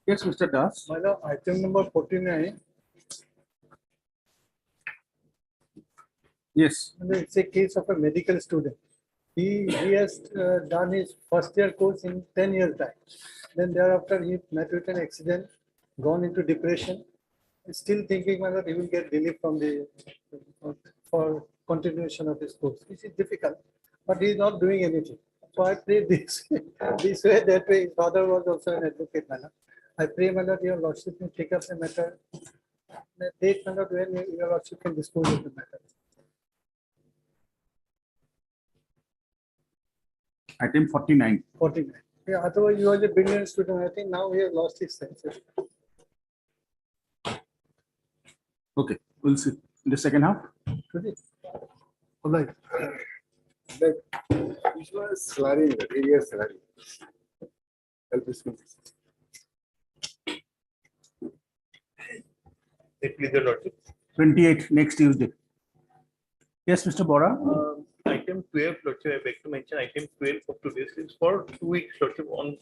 Yes, Mr. Das. My lord, item number 49. Yes. It's a case of a medical student. He has done his first year course in 10 years back. Then thereafter he met with an accident, gone into depression. Still thinking whether he will get relief from the for continuation of his course. This is difficult, but he is not doing anything. So I pray this this way, that way. His father was also an advocate, my lord. I pray, my lord, your lordship may take up the matter. The date, my lord, when your lordship can dispose of the matter. Item 49. 49. Yeah, otherwise you are a brilliant student. I think now he has lost his senses. Okay, we'll see. In the second half. All right. Which was salary, the area salary. Help us with this. Please, your lordship. 28 next Tuesday. Yes, Mr. Bora. Item 12, lordship, I beg to mention item 12 of today's is for 2 weeks, lordship, on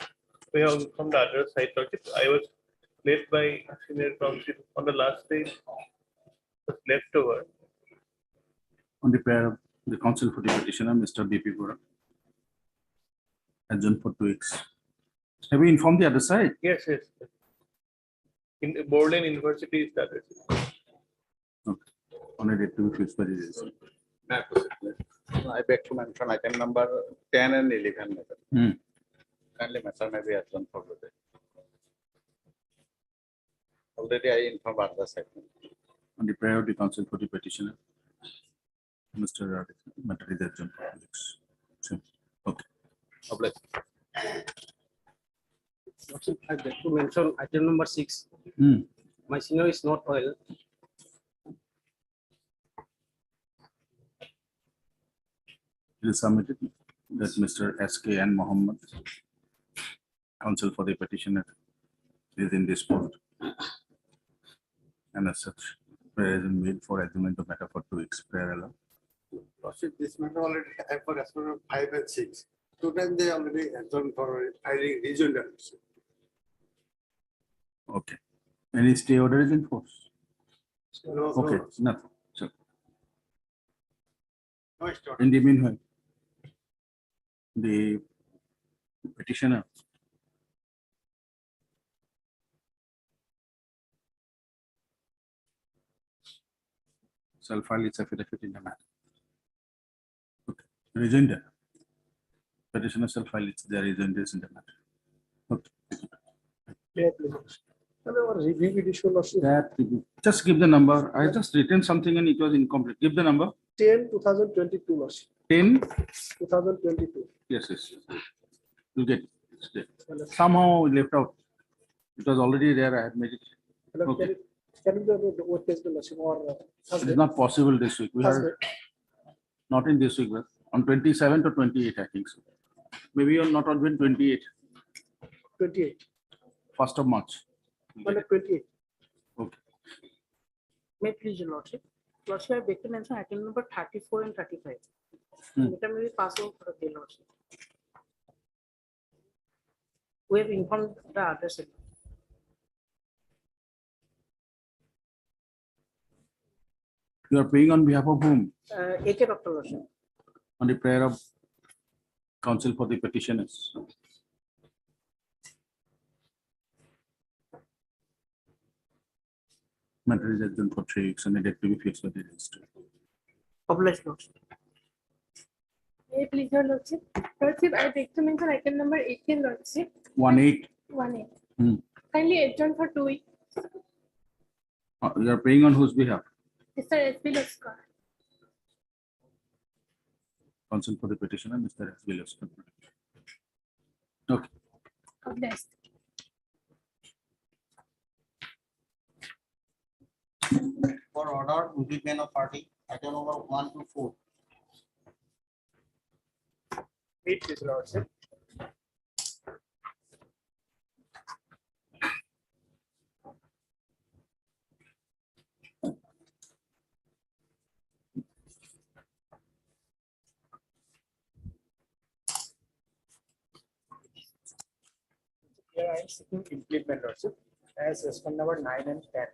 from the other side, lordship. I was left by senior counsel on the last day, was left over. On the prayer of the counsel for the petitioner, Mr. B.P. Bora. Adjourned for 2 weeks. Have we informed the other side? Yes, yes. In Borderland University is the other side. Okay. On a date to be fixed by the register. I beg to mention item number 10 and 11. Kindly matter may be adjourned for the day. Already I informed other side. On the prayer of the counsel for the petitioner, Mr. Matter is adjourned for 2 weeks. So, okay. God bless. Lordship, I beg to mention item number 6. My senior is not well. It is submitted that Mr. S.K. and Mohammed, counsel for the petitioner, is indisposed. And as such, prayer is made for adjournment of matter for 2 weeks. Prayer allowed. Lordship, this matter already have for as per 5 and 6. 2 times they already adjourned for filing rejoinder. Okay. Any stay order is in force? No, Okay, no, nothing. So, no, it's not. in the meanwhile, the petitioner shall file its affidavit in the matter. Okay. Rejoinder. Petitioner shall file its their rejoinders in the matter. Okay. Review issue, lordship. That just give the number. I just written something and it was incomplete. Give the number. 10/2022, lordship. 10. 2022. Yes, yes. You get it. It's there. Somehow left out. It was already there. I had made it. Okay. Can you do the what is the lordship or It is not possible this week. We are not in this week, but on 27 to 28, I think so. Maybe on not on 28, 28. 1st of March. On the 28. Okay. May I please, your lordship. Lordship, I beg to mention item number 34 and 35. Let me be passed over for the lordship. We have informed the other side. You are paying on behalf of whom? AK Dr. Lordship. On the prayer of counsel for the petitioners. Matter is adjourned for 3 weeks and a date to be fixed by the register. Obliged, Lordship. May I please, your lordship. Lordship, I beg to mention item number 18, lordship. 1/8. 1A. Kindly adjourn for 2 weeks. You are paying on whose behalf? Mr. S.B. Laskar. Counsel for the petitioner, Mr. S. Williams. Okay. God bless. For order, movement of party, item number 1 to 4. Meet this lordship. Here I am seeking implement Lordship as respond number 9 and 10.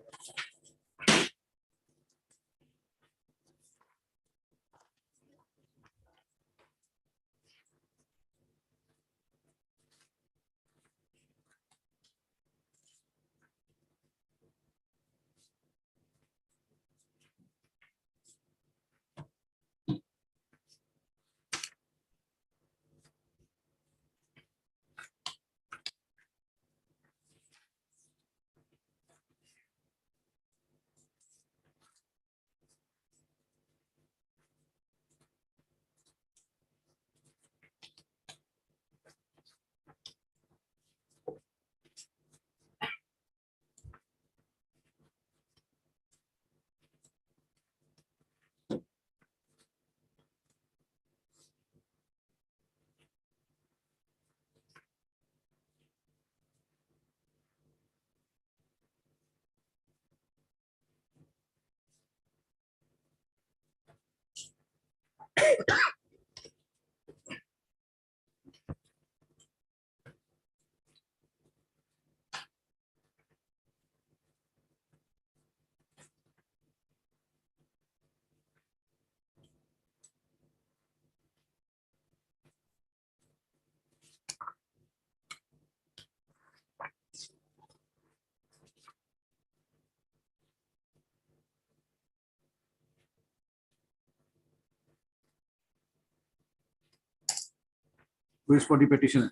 Who is for the petitioner?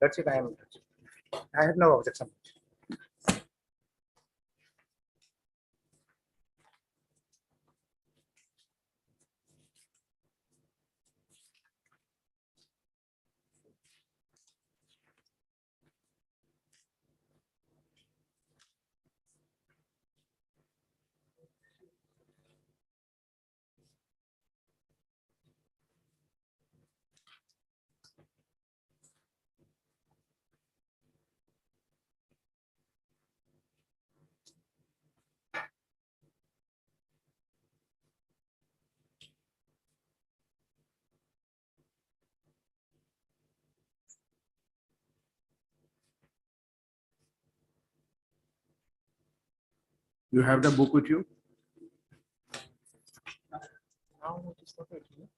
Lordship, I have no objection. You have the book with you? Now it is not working.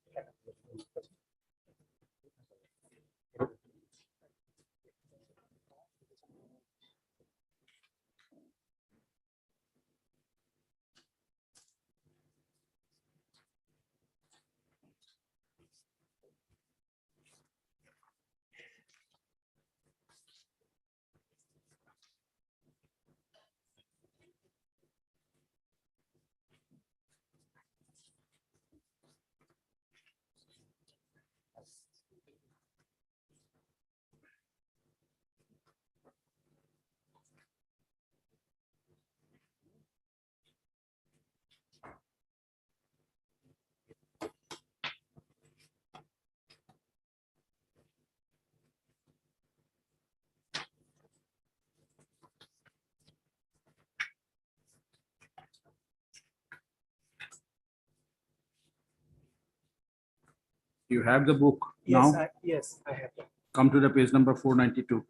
You have the book Yes, now? yes, I have that. Come to the page number 492.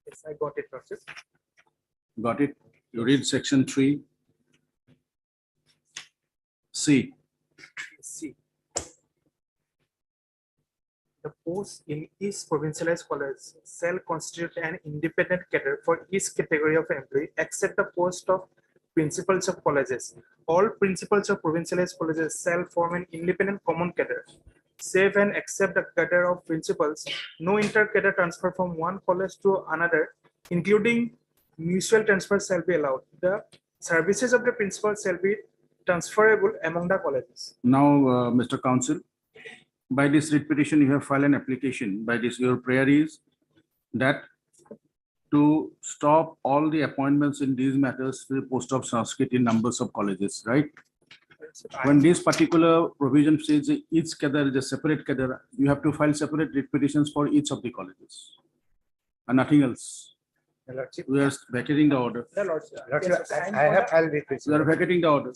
Yes, I got it, Lordship. Got it? You read section 3. C. See. The post in each provincialized college shall constitute an independent cadre for each category of employee except the post of principals of colleges. All principals of provincialized colleges shall form an independent common cadre. Save and except the cadre of principals, no inter-cadre transfer from one college to another, including mutual transfer, shall be allowed. The services of the principal shall be transferable among the colleges. Now, Mr. Counsel, by this writ petition, you have filed an application. By this, your prayer is that to stop all the appointments in these matters to the post of Sanskrit in numbers of colleges, right? When this particular provision says each cadre is a separate cadre, you have to file separate writ petitions for each of the colleges and nothing else. The Lordship, We are vacating the order. the Lordship, Lordship, yes, I have filed with this. We are vacating the order.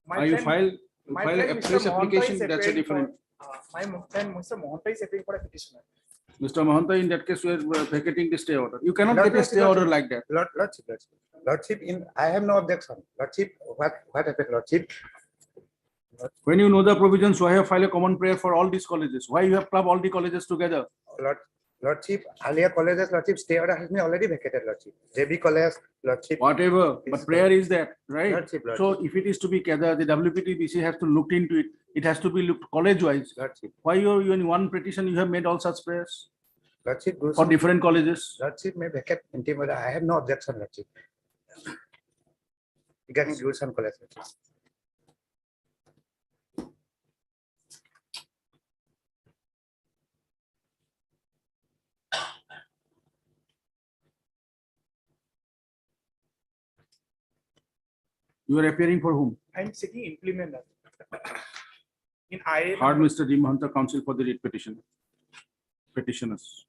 My You friend- file my a friend Mr. fresh Mohan Bhai application, is that's a appearing for- different. Mr. Mohanta is appearing for a petitioner. Mr. Mahanta, in that case, we are vacating the stay order. You cannot Lord- get a stay Lordship, order like that. Lordship, I have no objection. Lordship, what happened, Lordship? When you know the provisions, why have filed a common prayer for all these colleges? Why you have clubbed all the colleges together? Lordship, earlier colleges, Lordship, stay order has been already vacated, Lordship. JB College, Lordship. Whatever, Yes, but prayer is that, right? Lordship, So Lordship, if it is to be gathered, the WPTBC has to look into it. It has to be looked college-wise. Lordship, Why you in one petition, you have made all such prayers Lordship, for different colleges? Lordship may vacate interim order. I have no objection, Lordship. Regarding Gulshan College, Lordship. You are appearing for whom? I'm seeking implement that. In IA. Heard Mr. D. Mahanta, counsel for the writ petition. Petitioners.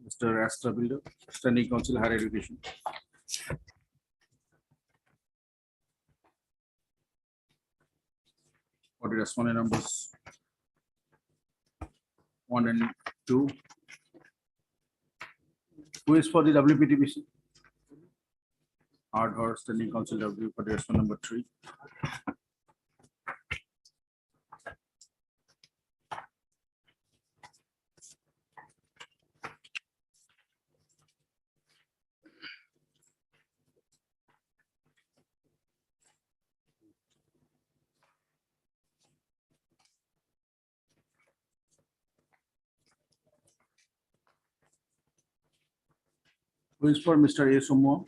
Mr. Astra Builder, Standing Council Higher Education. What are the respondent numbers? 1 and 2. Who is for the WPTBC? Hard Horse Standing Council W for the respondent number 3. Who is for Mr. A. Sumo?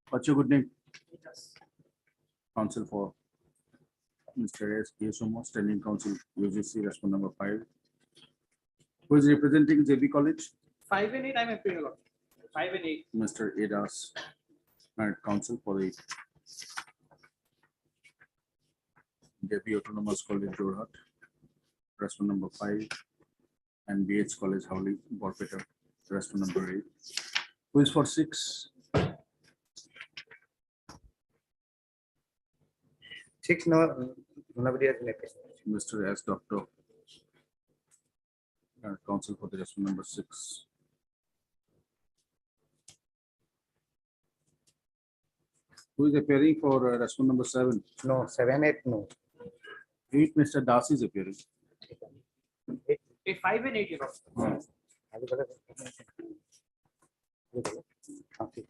What's your good name? Council for Mr. S. A. Sumo, Standing Council UGC, respond number 5. Who is representing JB College? 5 and 8, I'm appearing. Lord. 5 and 8. Mr. Adas, Merit Council for the JB Autonomous College, Jorhat, respond number 5. And BH College, Howley, Borpeta, respond number 8. Who is for 6? 6, no, nobody has been appeared. Mr. S. Doctor. Council for the respond number 6. Who is appearing for respond number 7? No, 7, 8, no. 8, Mr. Das is appearing. 5 and 8, you know. Okay.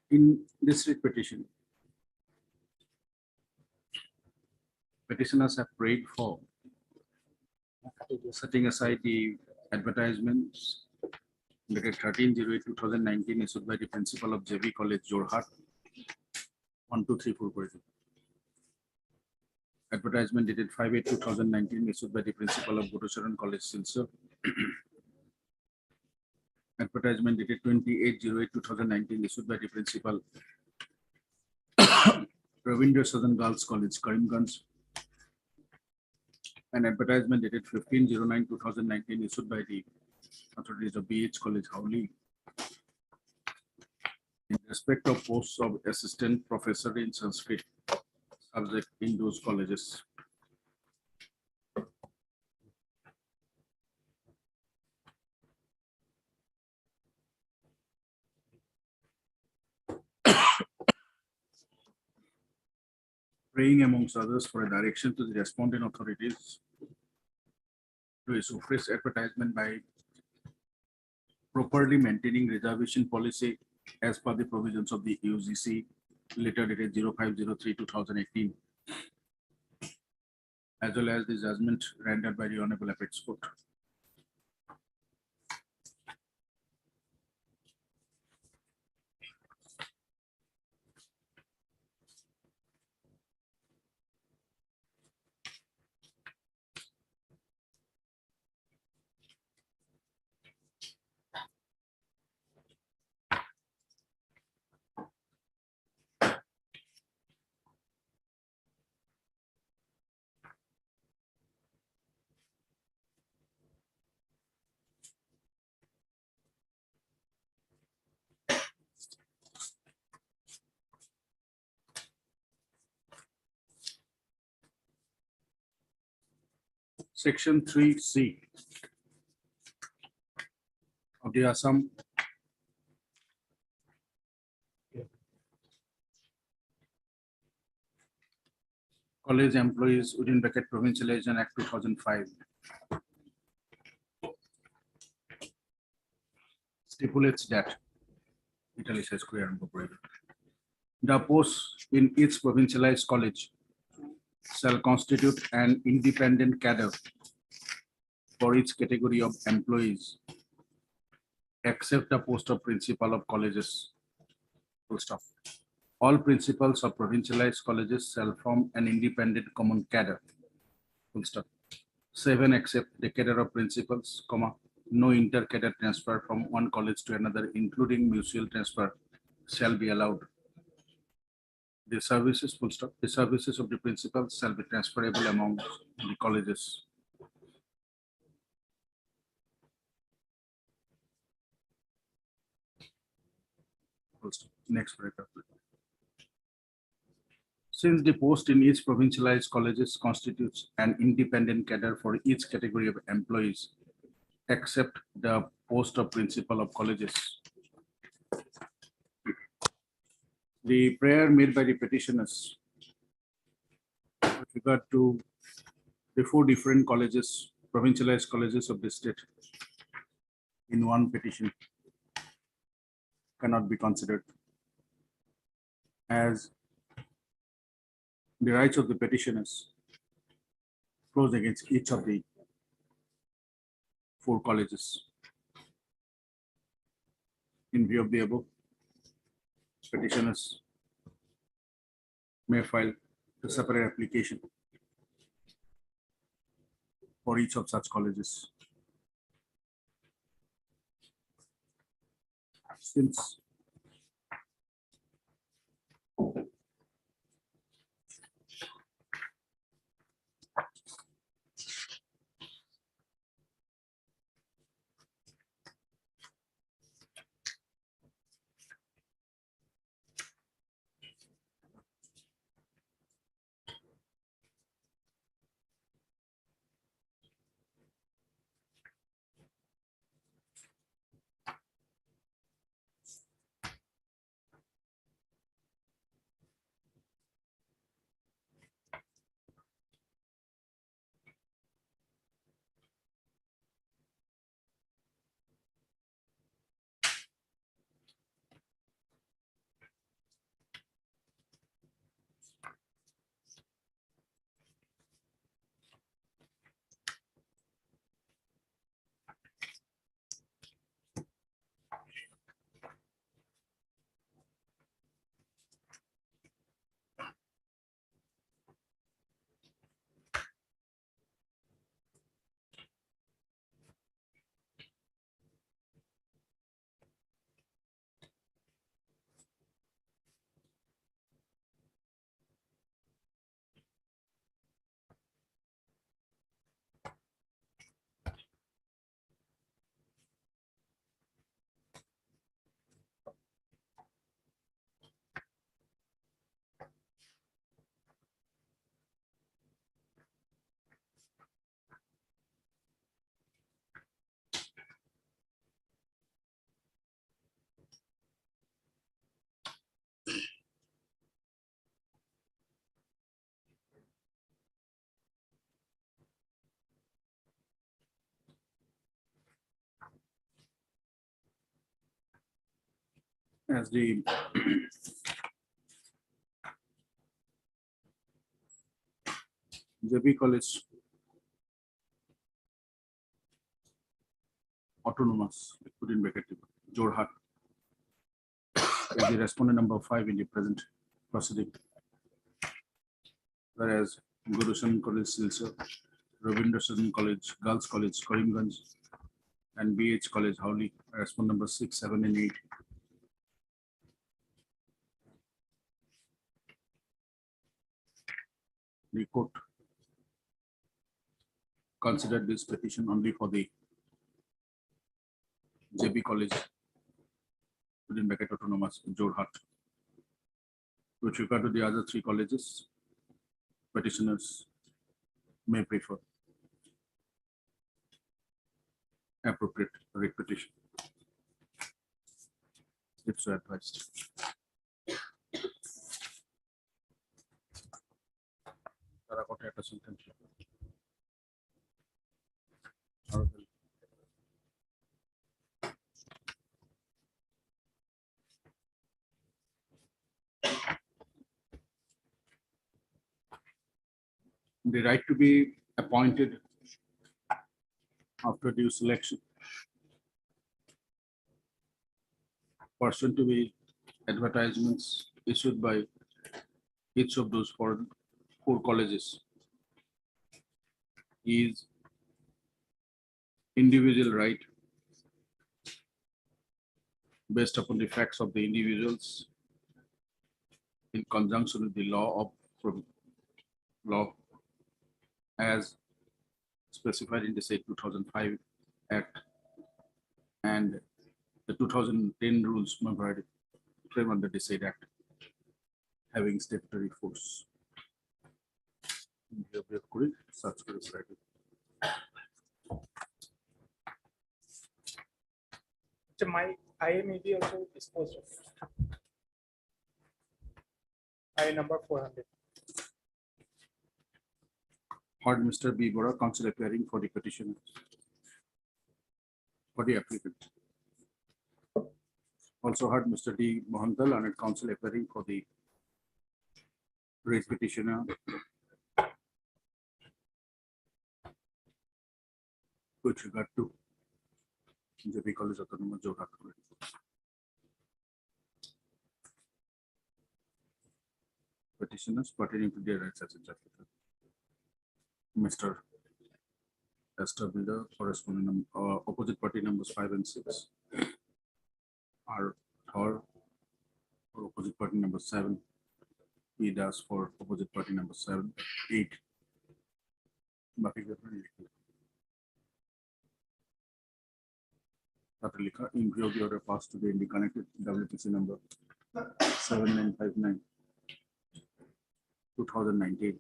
In this writ petition, petitioners have prayed for setting aside the advertisements dated 13/08/2019 issued by the principal of JB College, Jorhat, 1, 2, 3, 4 kore. Advertisement dated 5/8/2019 issued by the principal of Buddhacharan College, Silchar. Advertisement dated 28/08/2019 issued by the principal Ravindra Southern Girls College, Karimganj. An advertisement dated 15/09/2019 issued by the authorities of BH College, Howley, in respect of posts of assistant professor in Sanskrit subject in those colleges. Praying amongst others for a direction to the responding authorities to suppress advertisement by properly maintaining reservation policy as per the provisions of the UGC letter dated 05/03/2018, as well as the judgment rendered by the Honorable Apex Court. Section 3C of the Assam College Employees within bracket Provincialization Act 2005 stipulates that italicized square and proprietor. The posts in each provincialized college shall constitute an independent cadre for each category of employees, except the post of principal of colleges. Full stop. All principals of provincialized colleges shall form an independent common cadre. Full stop. 7, except the cadre of principals, comma, no inter-cadre transfer from one college to another, including mutual transfer, shall be allowed. The services, full stop, the services of the principals shall be transferable among the colleges. Full stop. Next paragraph. Since the post in each provincialized colleges constitutes an independent cadre for each category of employees, except the post of principal of colleges. The prayer made by the petitioners with regard to the 4 different colleges, provincialized colleges of the state in one petition cannot be considered, as the rights of the petitioners flows against each of the 4 colleges. In view of the above, petitioners may file a separate application for each of such colleges. Since as the JB College Autonomous, put in bracket, Jorhat, is the respondent number 5 in the present proceeding. Whereas Guru Saran College, Silsar, Ravindra Saran College, Girls College, Karimganj, and BH College, Howli, respondent number 6, 7, and 8. The court considered this petition only for the JB College within bracket Autonomous Jorhat. With regard to the other 3 colleges, petitioners may prefer appropriate writ petition, if so advised. Terracotta Atta sentence. The right to be appointed after due selection pursuant to the advertisements issued by each of those 4 colleges is individual right based upon the facts of the individuals in conjunction with the law as specified in the said 2005 Act and the 2010 rules modified frame under the said Act having statutory force. Such So my IA may be also disposed of. IA number 400. Heard Mr. B. Bora, counsel appearing for the petitioner. For the applicant. Also heard Mr. D. Mohantal, learned counsel appearing for the writ petitioner. With regard to JB College Autonomous Jorhat. Petitioners pertaining to their rights as interpreted. Mr. Esther Builder, corresponding opposite party numbers 5 and 6 are for opposite party number 7. He does for opposite party number 7, 8. In view of the order passed to the connected WPC number 7959 2019.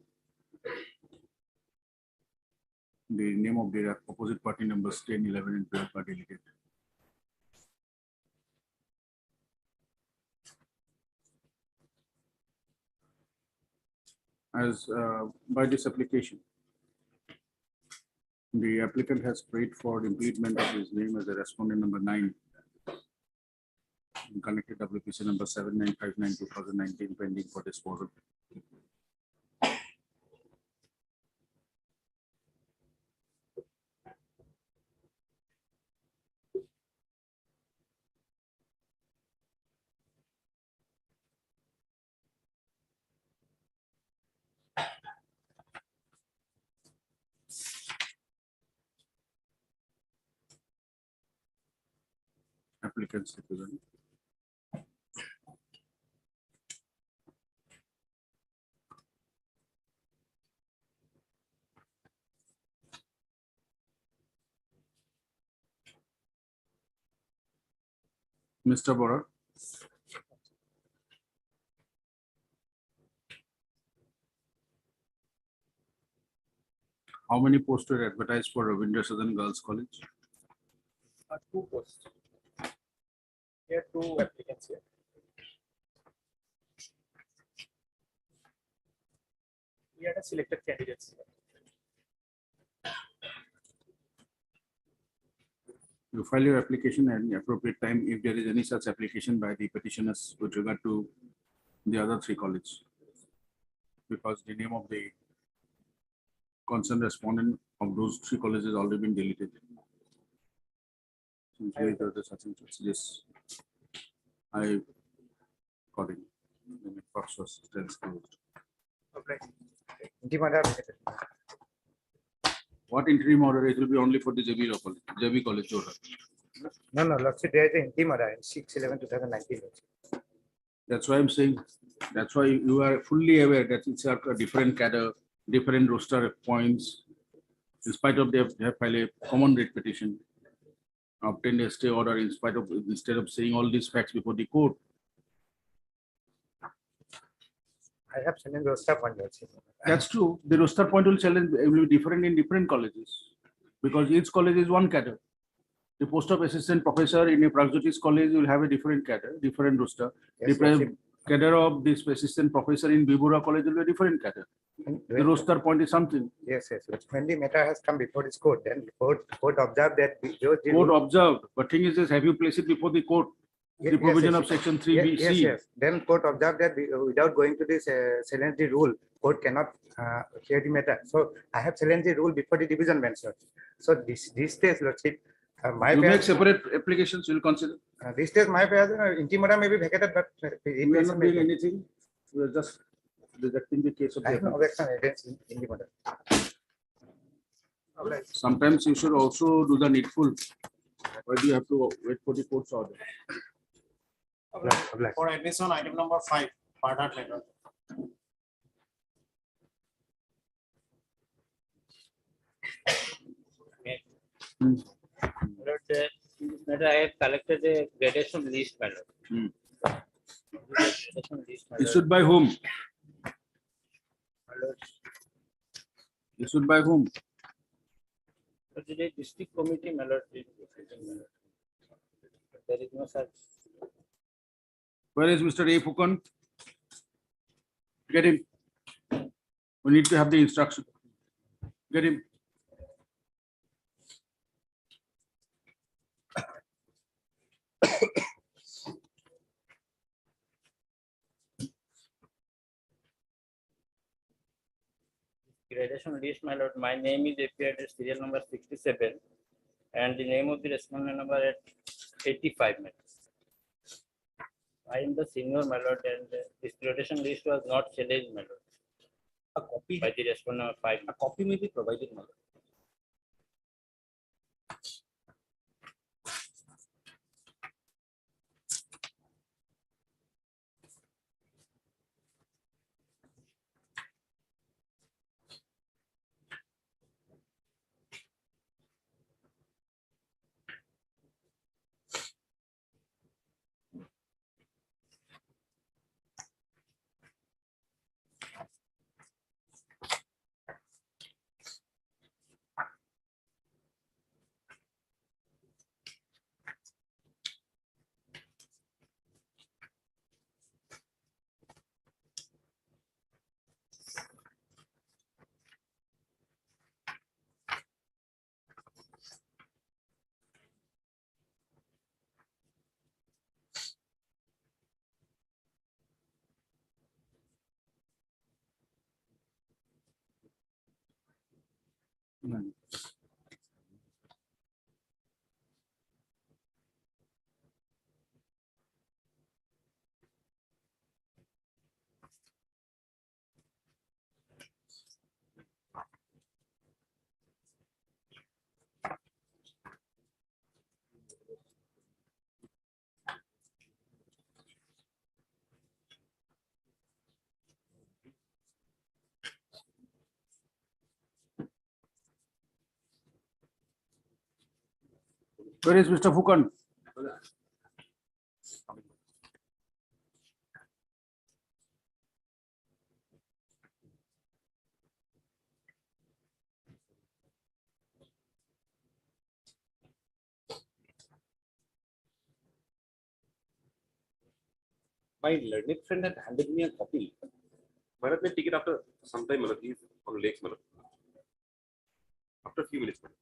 The name of the opposite party numbers 10, 11, and 12 are deleted. As by this application, the applicant has prayed for the implement of his name as a respondent number 9 in connected WPC number 7959 2019 pending for disposal. Applicants represent. Mr. Bora. How many posts were advertised for Ravindra Saran Girls College? 2 posts. Here 2 applicants here. We had a selected candidates here. You file your application at the appropriate time if there is any such application by the petitioners with regard to the other three colleges. Because the name of the concerned respondent of those three colleges already been deleted. Simply there is such and such. Yes. I got it. The box was still closed. Interim order vacated. What interim order? It will be only for the JB Law College, JB College, Jorhat. No, Lordship, there is an interim order in 6/11/2019. That's why I'm saying, that's why you are fully aware that it's a different cadre, different roster points. In spite of they have filed a common rate petition, obtained a stay order in spite of, instead of saying all these facts before the court. I have sent in roster point, Lordship. That's true. The roster point will challenge, will be different in different colleges. Because each college is one cadre. The post of assistant professor in a Praxotis college will have a different cadre, different roster. Yes, The Lordship. cadre of this assistant professor in Vibhura college will be a different cadre. The roster point is something. Yes, Lordship. When the matter has come before this court, then court observed that those Court observed, but thing is, have you placed it before the court? The provision of section three B Yes, C. yes. Then court observed that without going to this salinity rule, court cannot hear the matter. So I have salinity rule before the division bench. Lordship. So this stage, Lordship, my You make fair, separate applications, you'll consider. this stage, my fair, interim order may be vacated, but in We are place not may doing be- anything. We are just rejecting the case of I have no the. objection against interim order. Sometimes you should also do the needful. Why do you have to wait for the court's order? Objection. For admission, item number 5, Pardat letter. Matter, I have collected a gradation list, madam. Hmm. Gradation list, my lord. Issued by whom? My lord. Issued by whom? But the district committee, my lord, did it, my lord. There is no such. Where is Mr. A. Fukan? Get him. We need to have the instruction. Get him. Gradation list, my lord. My name is appeared at serial number 67 and the name of the respondent number at 85. My lord. I am the senior, my lord, and this gradation list was not challenged, my lord, A copy, by the respondent number 5. a copy may be provided, my lord. Where is Mr. Fukan? My learned friend had handed me a copy. Bharat may take it after some time, Malad. He's on lakes, Malad. After a few minutes, Malad.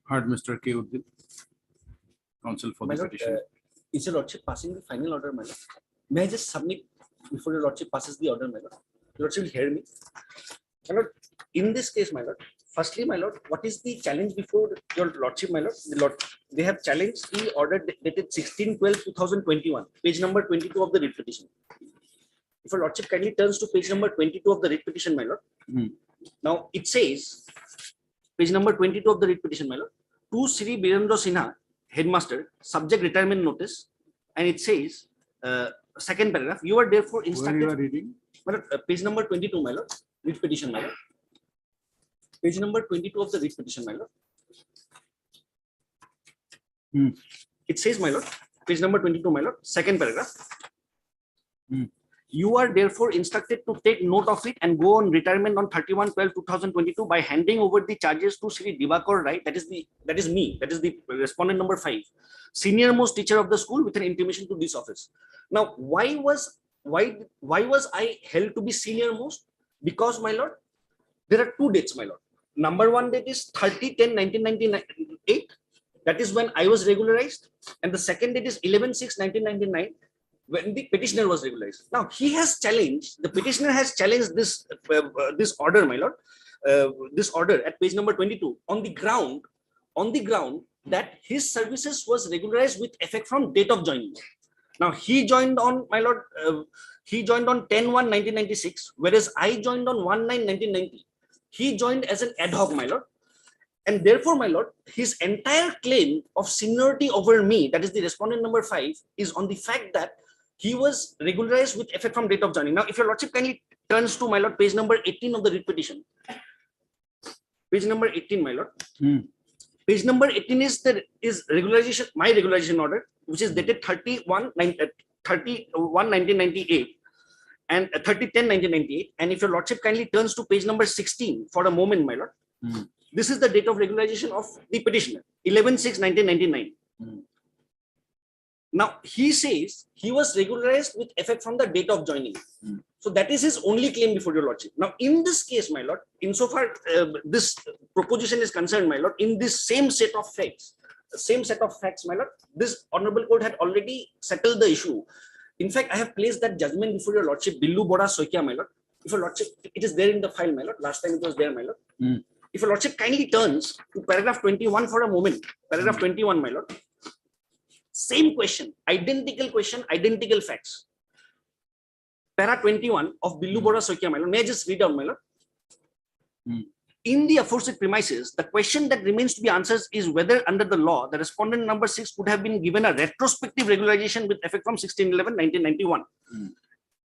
Heard Mr. K. Uddin, counsel for My the lord, petition. is your lordship passing the final order, my lord? May I just submit before your lordship passes the order, my lord? Your lordship will hear me. My lord, in this case, my lord, firstly, my lord, what is the challenge before your lordship, my lord? They have challenged the order dated 16/12/2021, page number 22 of the writ petition. If your lordship kindly turns to page number 22 of the writ petition, my lord. Now it says, page number 22 of the writ petition, my lord, to Sri Birendra Sinha, headmaster, subject retirement notice, and it says, second paragraph, you are therefore Where you instructed. are reading? My lord, page number 22, my lord, writ petition, my lord. Page number 22 of the writ petition, my lord. It says, my lord, page number 22, my lord, second paragraph. You are therefore instructed to take note of it and go on retirement on 31/12/2022 by handing over the charges to Sri Divakar Rai, that is the respondent number 5, senior most teacher of the school, with an intimation to this office. Now, why was I held to be senior most? Because, my lord, there are two dates, my lord. Number one date is 30/10/1998. That is when I was regularized, and the second date is 11/6/1999. When the petitioner was regularized. Now he has challenged, the petitioner has challenged this order, my lord, this order at page number 22 on the ground that his services was regularized with effect from date of joining. Now he joined on, my lord, he joined on 10/1/1996, whereas I joined on 1/9/1990. He joined as an ad hoc, my lord. And therefore, my lord, his entire claim of seniority over me, that is the respondent number 5, is on the fact that he was regularized with effect from date of joining. Now, if your lordship kindly turns to, my lord, page number 18 of the writ petition. Page number 18, my lord. Page number 18 is regularization, my regularization order, which is dated 31/1998 and 30/10/1998. And if your lordship kindly turns to page number 16 for a moment, my lord. This is the date of regularization of the petitioner, 11/6/1999. Now he says he was regularized with effect from the date of joining. So that is his only claim before your lordship. Now in this case, my lord, insofar this proposition is concerned, my lord, in this same set of facts, my lord, this honorable court had already settled the issue. In fact, I have placed that judgment before your lordship, Billu Bora Soikia, my lord. If your lordship, it is there in the file, my lord. Last time it was there, my lord. If your lordship kindly turns to paragraph 21 for a moment, paragraph 21, my lord. Same question, identical facts. Para 21 of Billu Bora Soikia, my lord. May I just read out, my lord? In the aforesaid premises, the question that remains to be answered is whether under the law, the respondent number 6 could have been given a retrospective regularization with effect from 16/11/1991.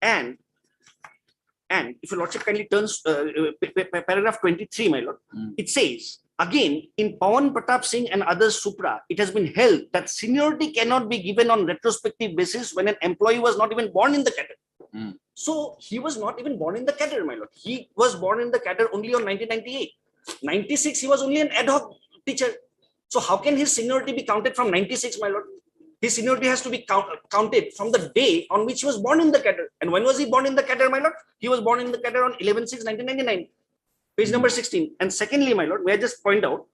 And if your lordship kindly turns paragraph 23, my lord, it says, again, in Pawan Pratap Singh and others supra, it has been held that seniority cannot be given on retrospective basis when an employee was not even born in the cadre. So he was not even born in the cadre, my lord. He was born in the cadre only on 1998. 96, he was only an ad hoc teacher. So how can his seniority be counted from 96, my lord? His seniority has to be counted from the day on which he was born in the cadre. And when was he born in the cadre, my lord? He was born in the cadre on 11/6/1999. Page number 16. And secondly, my lord, may I just point out,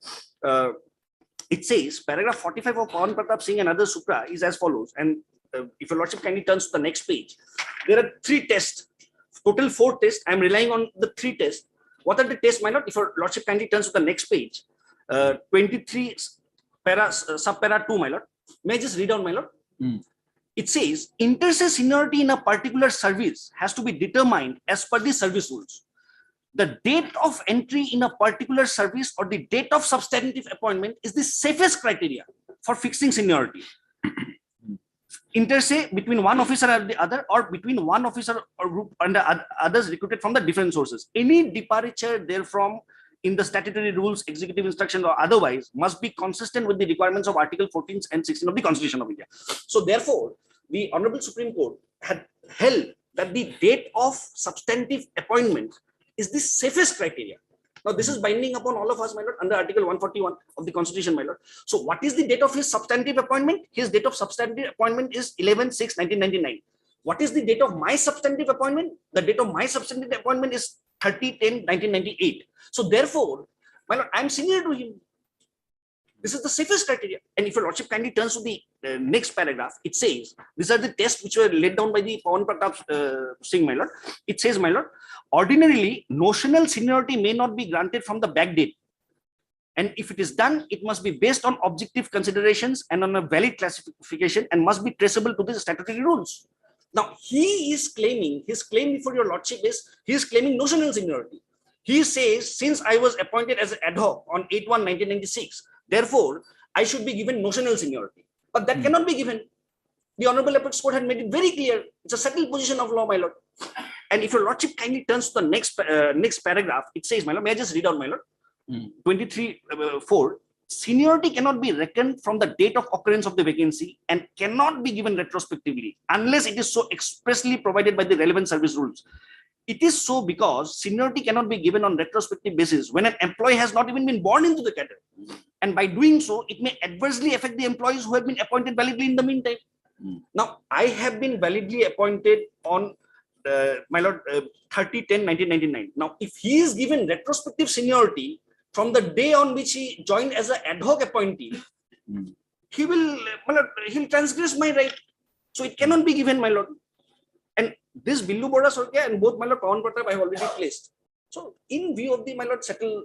it says paragraph 45 of Pawan Pratap Singh and others supra is as follows. And if your lordship kindly turns to the next page, there are 3 tests, total 4 tests. I'm relying on the 3 tests. What are the tests, my lord? If your lordship kindly turns to the next page, 23 sub-para 2, my lord. May I just read out, my lord? It says, inter se seniority in a particular service has to be determined as per the service rules. The date of entry in a particular service or the date of substantive appointment is the safest criteria for fixing seniority. Inter se between one officer and the other, or between one officer or group and others recruited from the different sources. Any departure therefrom in the statutory rules, executive instruction or otherwise must be consistent with the requirements of Article 14 and 16 of the Constitution of India. So therefore, the Honorable Supreme Court had held that the date of substantive appointment is the safest criteria. Now this is binding upon all of us, my lord, under Article 141 of the Constitution, my lord. So what is the date of his substantive appointment? His date of substantive appointment is 11/6/1999. What is the date of my substantive appointment? The date of my substantive appointment is 30/10/1998. So therefore, my lord, I'm senior to him. This is the safest criteria. And if your lordship kindly turns to the next paragraph, it says, these are the tests which were laid down by the Pawan Pratap Singh, my lord. It says, my lord, ordinarily, notional seniority may not be granted from the back date. And if it is done, it must be based on objective considerations and on a valid classification and must be traceable to the statutory rules. Now, his claim before your lordship is, he is claiming notional seniority. He says, since I was appointed as an ad hoc on 8/1/1996, therefore, I should be given notional seniority. But that cannot be given. The Honorable Apex Court had made it very clear. It's a settled position of law, my lord. And if your lordship kindly turns to the next paragraph, it says, my lord, may I just read out, my lord? 23(4). Seniority cannot be reckoned from the date of occurrence of the vacancy and cannot be given retrospectively unless it is so expressly provided by the relevant service rules. It is so because seniority cannot be given on retrospective basis when an employee has not even been born into the cadre. And by doing so, it may adversely affect the employees who have been appointed validly in the meantime. Now, I have been validly appointed on, my lord, 30/10/1999. Now, if he is given retrospective seniority from the day on which he joined as an ad hoc appointee, he will, my lord, he'll transgress my right. So it cannot be given, my lord. And this Billu Bora Soikia and both, my lord, Pawan Pratap, I have already placed. So in view of the, my lord, settled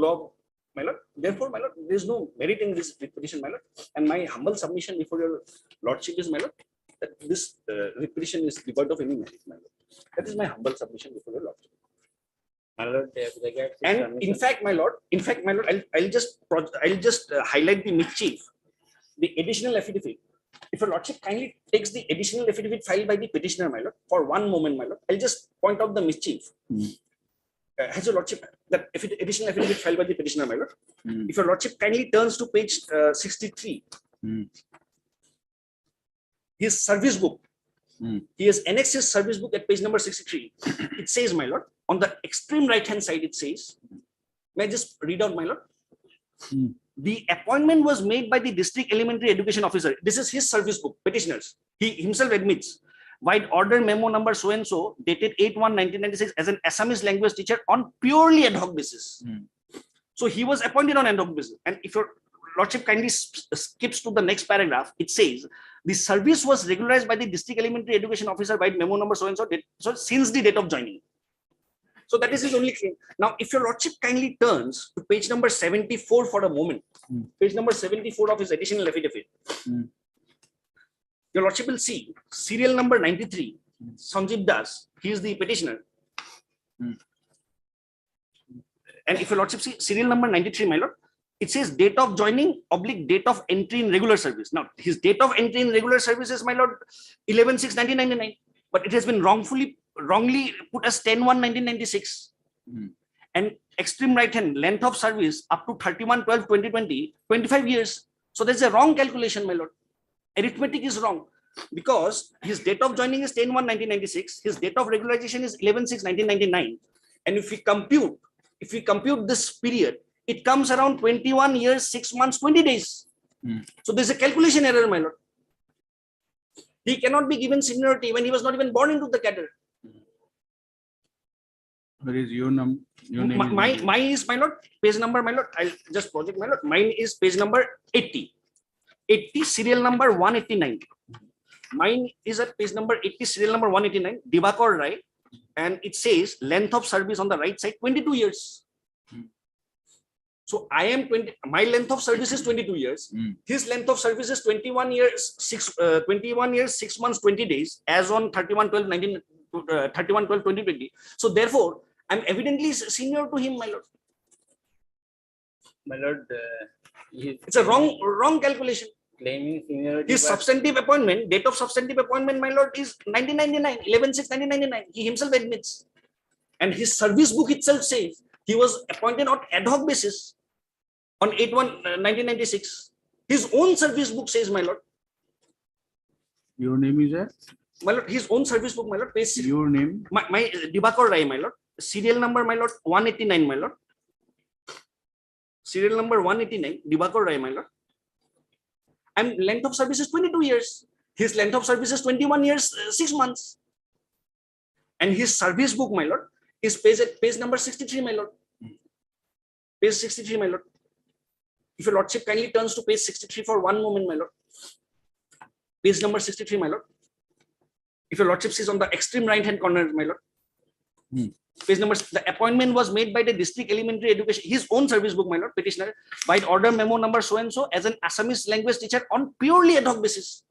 law, my lord, therefore, my lord, there is no merit in this petition, my lord. And my humble submission before your lordship is, my lord, that this petition is devoid of any merit, my lord. That is my humble submission before your lordship. My lord, And in fact, my lord, I'll just highlight the mischief, the additional affidavit. If your lordship kindly takes the additional affidavit filed by the petitioner, my lord, for one moment, my lord, I'll just point out the mischief. Has your lordship that additional affidavit filed by the petitioner, my lord? If your lordship kindly turns to page 63, his service book, he has annexed his service book at page number 63. It says, my lord, on the extreme right hand side, it says, may I just read out, my lord? Hmm. The appointment was made by the district elementary education officer. This is his service book, petitioners. He himself admits, by order memo number so and so, dated 8/1/1996, as an Assamese language teacher on purely ad hoc basis. Hmm. So he was appointed on ad hoc basis. And if your lordship kindly skips to the next paragraph, it says the service was regularized by the district elementary education officer by memo number so and so, so since the date of joining. So that is his only claim. Now, if your lordship kindly turns to page number 74 for a moment, page number 74 of his additional affidavit, your lordship will see serial number 93, Sanjeev Das, he is the petitioner. And if your lordship see serial number 93, my lord, it says date of joining / date of entry in regular service. Now, his date of entry in regular service is, my lord, 11/6/1999, but it has been wrongly put as 10/1/1996. And extreme right hand length of service up to 31/12/2020, 25 years. So there's a wrong calculation, my lord. Arithmetic is wrong because his date of joining is 10/1/1996. His date of regularization is 11/6/1999. And if we compute this period, it comes around 21 years, 6 months, 20 days. So there's a calculation error, my lord. He cannot be given seniority when he was not even born into the cadre. Where is your name? Your name is- Mine is, my lord, page number, my lord. I'll just project, my lord. Mine is page number 80. 80, serial number 189. Mine is at page number 80, serial number 189, Dibakar Rai. And it says length of service on the right side, 22 years. So I am 20, my length of service is 22 years. His length of service is 21 years, 6 months, 20 days, as on 31/12/2020. So therefore, I'm evidently senior to him, my lord. My lord, It's a wrong calculation. claiming seniority. His substantive appointment, date of substantive appointment, my lord, is 1999, 11/6/1999. He himself admits. And his service book itself says he was appointed on ad hoc basis on 8/1/1996. His own service book says, my lord. Your name is a? My lord, his own service book, my lord, page 6. Your name? My Dibakar Rai, my lord. Serial number, my lord, 189, my lord. Serial number 189, Dibakar Rai, my lord. And length of service is 22 years. His length of service is 21 years, 6 months. And his service book, my lord, is page number 63, my lord. Page 63, my lord. If your lordship kindly turns to page 63 for one moment, my lord. Page number 63, my lord. If your lordship sees on the extreme right hand corner, my lord. Page number, the appointment was made by the district elementary education, his own service book, my lord, petitioner, by order memo number so and so, as an Assamese language teacher on purely ad hoc basis.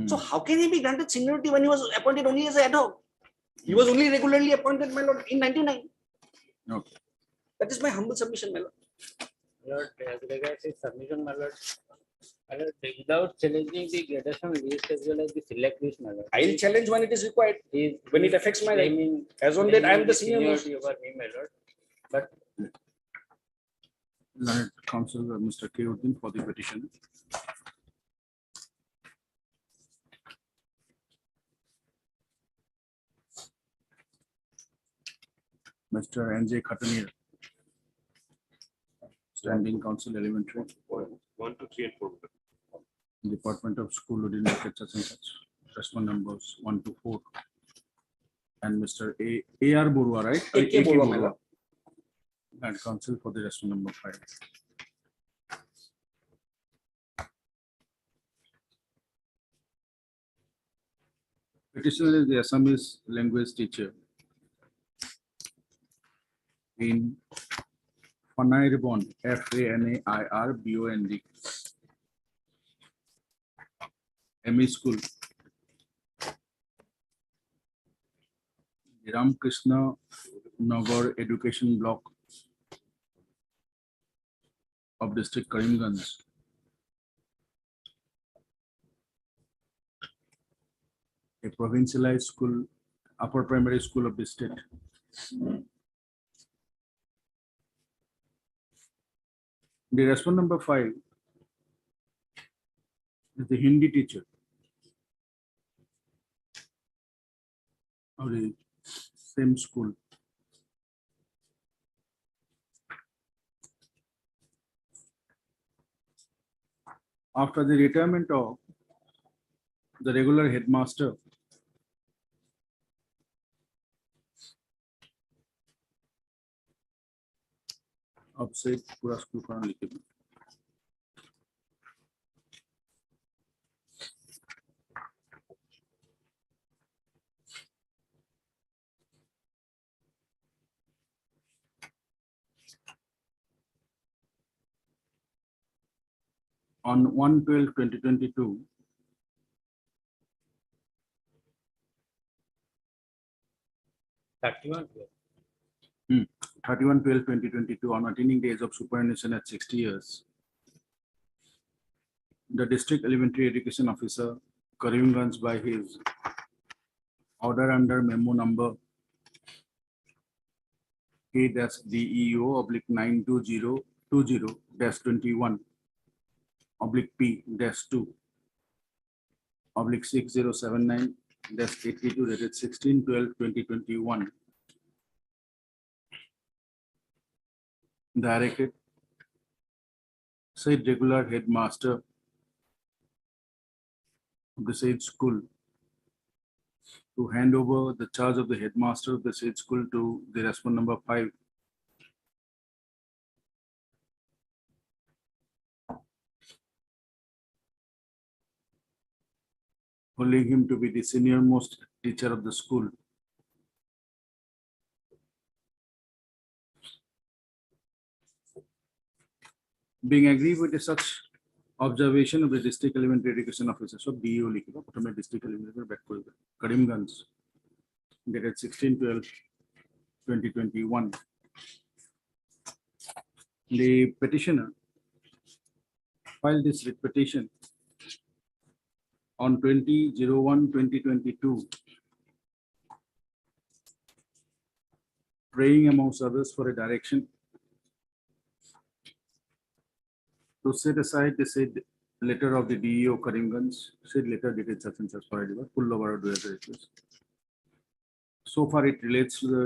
So how can he be granted seniority when he was appointed only as ad hoc? He was only regularly appointed, my lord, in 99. Okay. That is my humble submission, my lord. Lord, as regards his submission, my lord, without challenging the gradation list as well as the select list, my lord. I'll challenge when it is required. When it affects my right. Claiming- As on that, I am the senior most. seniority over me, my lord. But Learned Counsel, Mr. K. Uddin for the petition. Mr. N. J. Khatanir. Standing Counsel Elementary. 1, 2, 3, and 4. Department of School within such and such. Respond numbers 1 to 4. And Mr. A. R. Borua, right? A.K. Borua, my lord. And Counsel for the respond number 5. Petitioner is the Assamese language teacher in Fanairbond, FANAIRBOND, ME School, Ramakrishna Nagar Education Block of District Karimganj. A provincialized school, upper primary school of the state. The respond number 5 is the Hindi teacher of the same school. After the retirement of the regular headmaster of said Pura School Karan Likhibo. On 1/12/2022, Thirty-one. 31/12/2022, on attaining the age of superannuation at 60 years, the district elementary education officer, Karimganj, by his order under memo number K-DEO/P-20-2/2/6079/82 dated 16/12/2021, directed said regular headmaster of the said school to hand over the charge of the headmaster of the said school to the respondent number 5, holding him to be the senior most teacher of the school. Being agreed with such observation of the district elementary education officer, so DEO লিখিব প্রথমে district elementary back করবে Karimganj, dated 16/12/2021. The petitioner filed this writ petition on 20/01/2022, praying amongst others for a direction to set aside the said letter of the DEO Karimganj, said letter dated such and such for Pullovara 2021. So far, it relates to the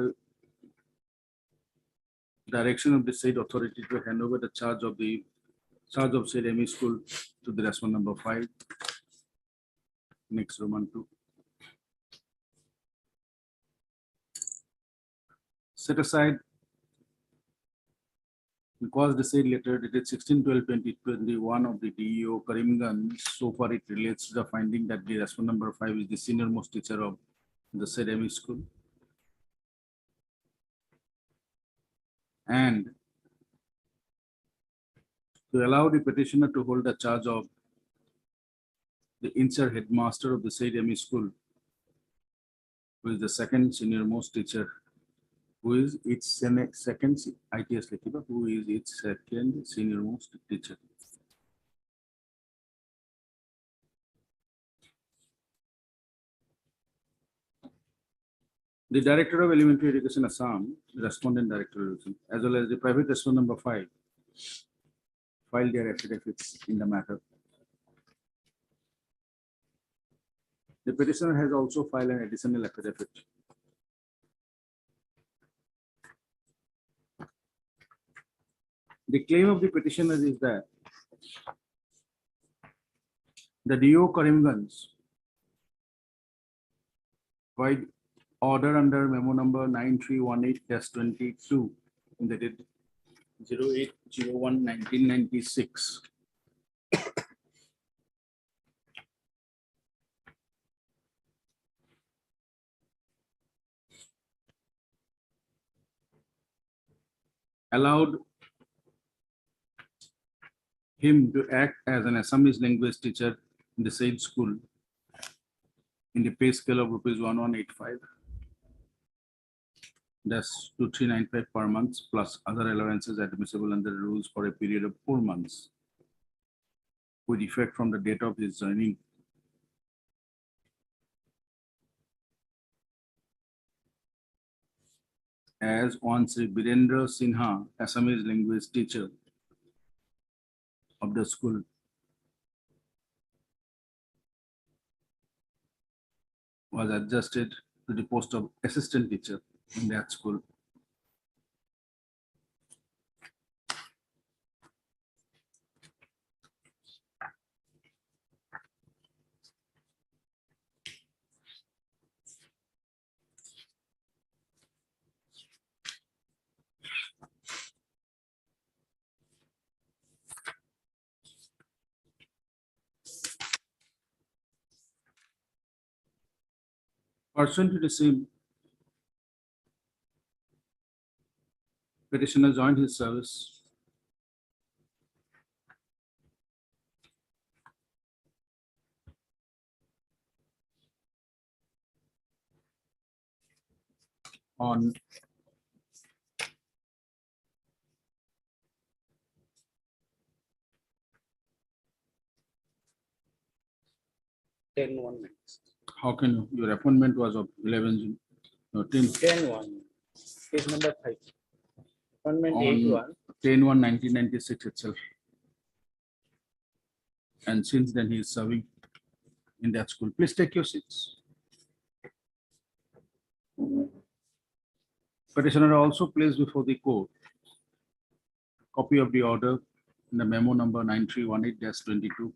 direction of the said authority to hand over the charge of said ME school to the respondent number 5. Next, Roman 2. Set aside because the said letter dated 16/12/2021 of the DEO Karimganj, so far it relates to the finding that the respondent number 5 is the senior most teacher of the said ME school. And to allow the petitioner to hold the charge of the insert headmaster of the said ME school, who is the second senior most teacher, who is its second ITS Lekiba, who is its second senior most teacher. The Director of Elementary Education Assam, respondent director, as well as the private respondent number 5, filed their affidavits in the matter. The petitioner has also filed an additional affidavit. The claim of the petitioner is that the DEO Karimganj, by order under memo number 9318-22, dated 08/01/1996, allowed him to act as an Assamese language teacher in the said school in the pay scale of ₹1185. That's 2395 per month plus other allowances admissible under the rules for a period of 4 months, with effect from the date of his joining. As one Sri Birendra Sinha, Assamese language teacher of the school, was adjusted to the post of assistant teacher in that school. Pursuant to the same, petitioner joined his service on how can you, your appointment was of 11 June, no, 10, 10-1, page number 5. Appointment On- 8-1. 10/1/1996 itself. And since then he is serving in that school. Please take your seats. Petitioner also placed before the court copy of the order in the memo number 9318-22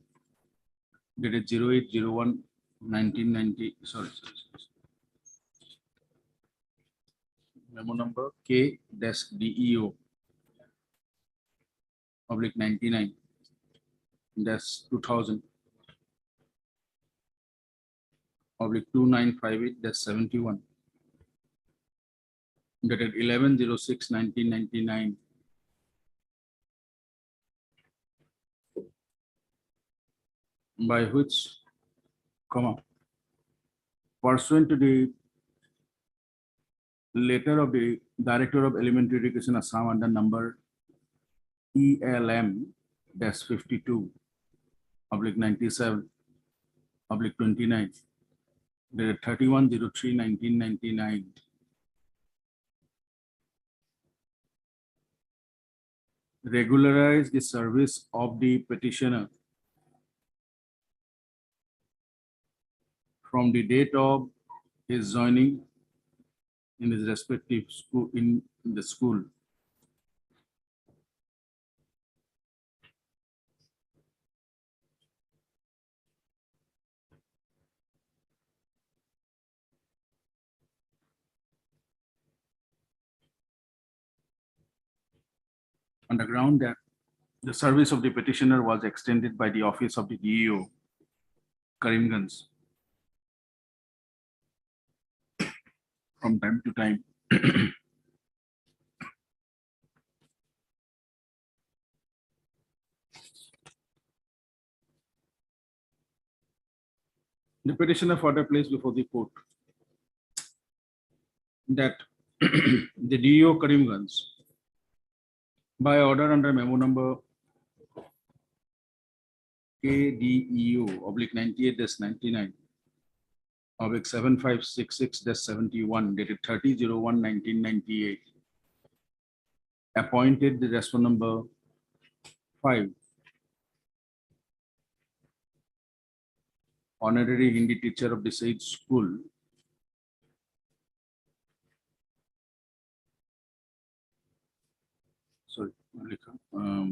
dated 08/01/1990, sorry. Memo number K-DEO / 99-2000 / 2958-71 dated 11/06/1999 by which, pursuant to the letter of the Director of Elementary Education Assam under number ELM-52/97/29 dated 31/03/1999 regularize the service of the petitioner from the date of his joining in his respective school, in the school. On the ground that the service of the petitioner was extended by the office of the DEO, Karimganj, from time to time. The petitioner further placed before the court that the DEO Karimganj, by order under memo number KDEO / 98-99 / 7566-71 dated 30/01/1998 appointed the respondent number 5 honorary Hindi teacher of the said school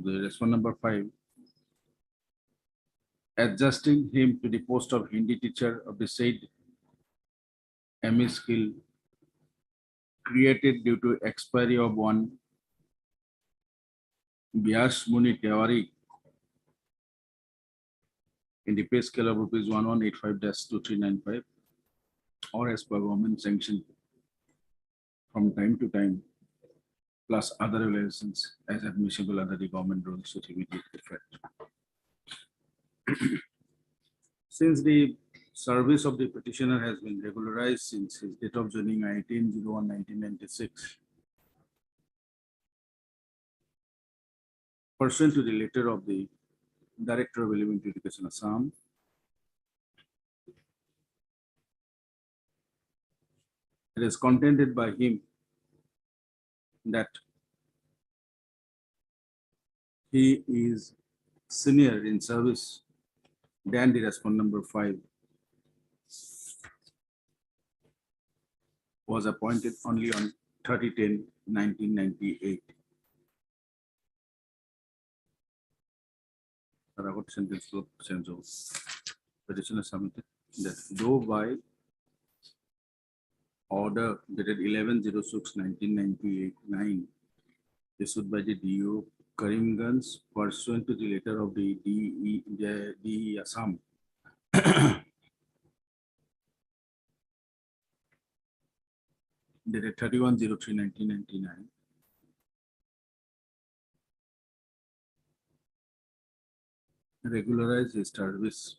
the respondent number 5 adjusting him to the post of Hindi teacher of the said ME skill created due to expiry of one Vyas Muni Tiwari in the pay scale of rupees 1185-2395 or as per government sanction from time to time, plus other relations as admissible under the government rules with immediate effect. Since the service of the petitioner has been regularized since his date of joining 18/01/1996, pursuant to the letter of the Director of Elementary Education Assam, it is contended by him that he is senior in service than the respondent number 5 was appointed only on 30/10/1998. Sentence to petitioner submitted that though by order dated 11/06/1998 issued by the DEO Karimganj pursuant to the letter of the DE Assam dated 31/03/1999. Regularized his service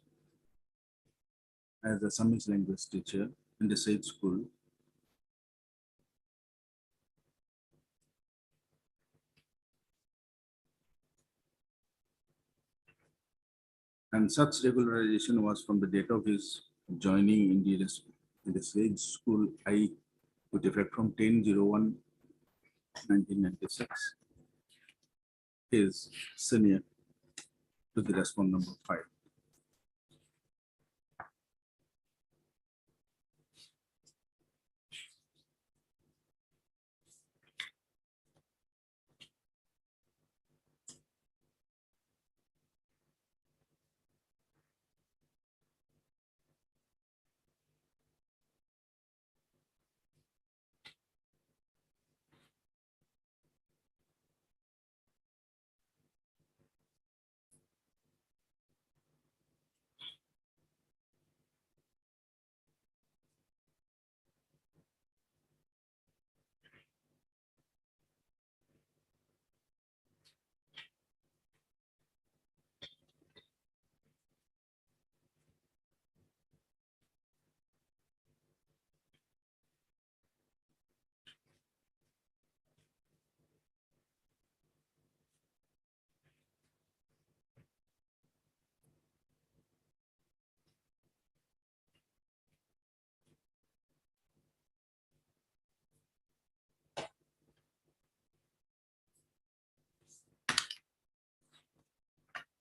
as a Assamese language teacher in the said school. And such regularization was from the date of his joining in the said school I with effect from 10/01/1996. Is senior to the respondent number 5.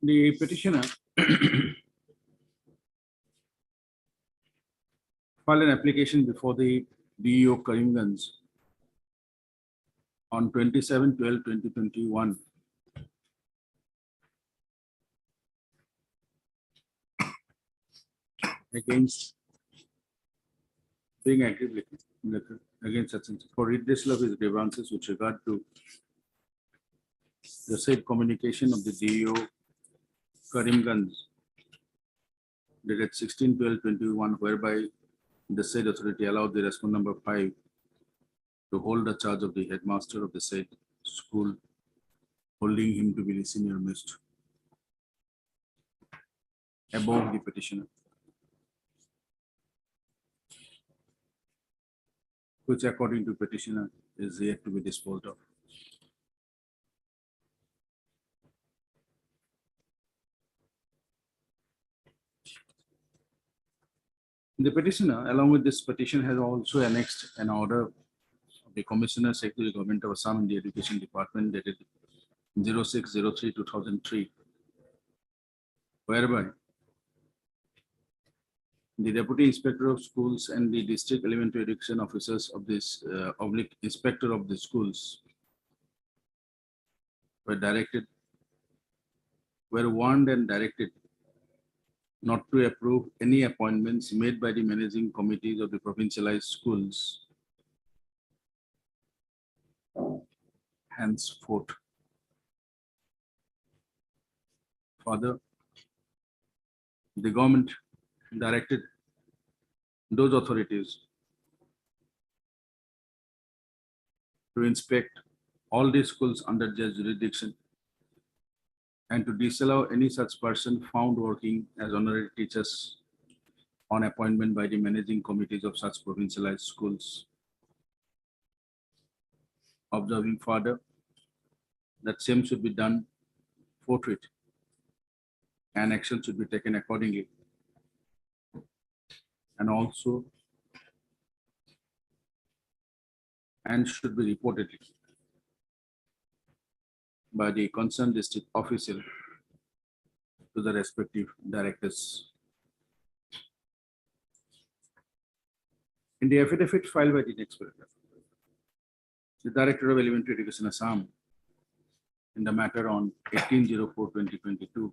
The petitioner filed an application before the DEO Karimganj on 27/12/2021 against being aggrieved against such for redressal of his grievances with regard to the said communication of the DEO Karimganj dated 16/12/21, whereby the said authority allowed the respondent number 5 to hold the charge of the headmaster of the said school, holding him to be the senior most above the petitioner, which according to petitioner is yet to be disposed of. The petitioner, along with this petition, has also annexed an order of the Commissioner Secretary Government of Assam in the Education Department dated 06/03/2003, whereby the Deputy Inspector of Schools and the District Elementary Education Officers of this oblique Inspector of the Schools were warned and directed not to approve any appointments made by the managing committees of the provincialized schools henceforth. Further, the government directed those authorities to inspect all the schools under their jurisdiction and to disallow any such person found working as honorary teachers on appointment by the managing committees of such provincialized schools. Observing further that same should be done forthwith and action should be taken accordingly. And also should be reported by the concerned district official to the respective directors. In the affidavit filed by the next paragraph, the Director of Elementary Education Assam in the matter on 18/04/2022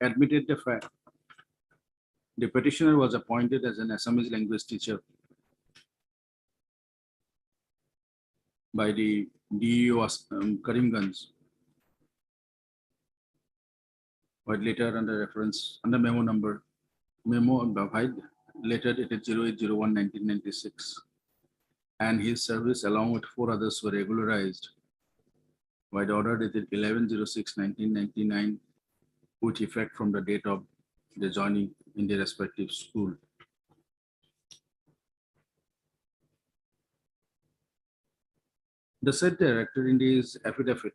admitted the fact the petitioner was appointed as an Assamese language teacher by the DEO Karimganj, but later under reference, under memo number, memo later dated 08/01/1996. And his service along with 4 others were regularized by the order dated 11/06/1999, with effect from the date of the joining in their respective school. The said director in its affidavit,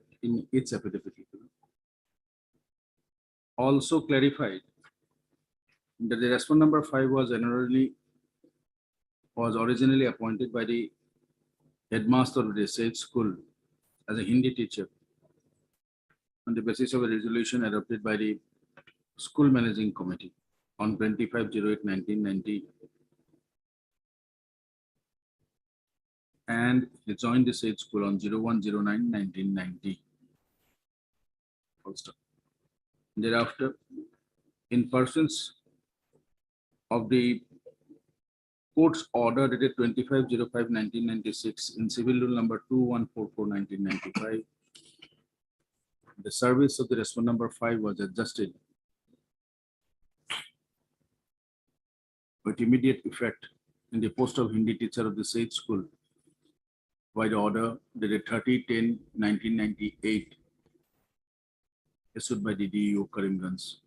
also clarified that the respondent number 5 was originally appointed by the headmaster of the said school as a Hindi teacher on the basis of a resolution adopted by the school managing committee on 25/08/1990, and he joined the said school on 01/09/1990. Full stop. Thereafter, in pursuance of the court's order dated 25/05/1996 in civil rule number 2144/1995, the service of the respondent number 5 was adjusted with immediate effect in the post of Hindi teacher of the said school by the order dated 30/10/1998 issued by the DEO Karimganj.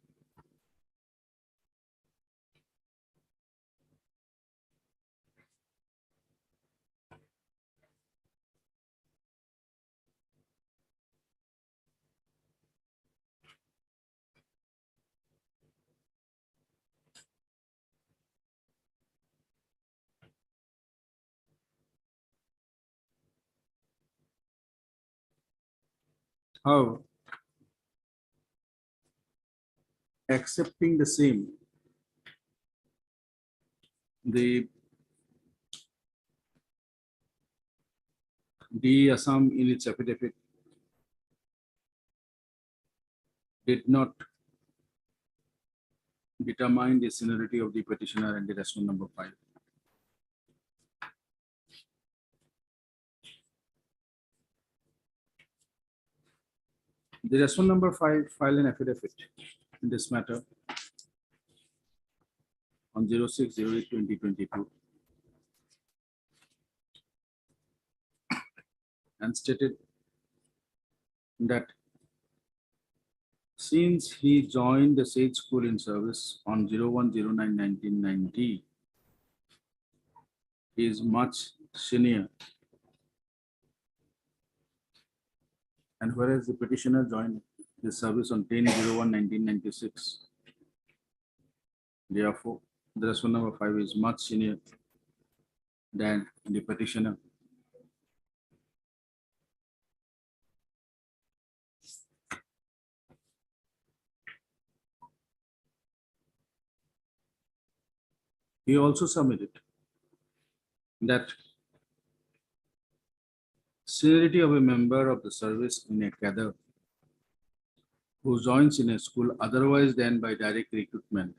However, accepting the same, the DE Assam in its affidavit did not determine the seniority of the petitioner and the respondent number 5. The respondent number 5 filed an affidavit in this matter on 06/08/2022 and stated that since he joined the said school in service on 01/09/1990, he is much senior. And whereas the petitioner joined the service on 10/01/1996, therefore, the respondent number 5 is much senior than the petitioner. He also submitted that seniority of a member of the service in a cadre who joins in a school otherwise than by direct recruitment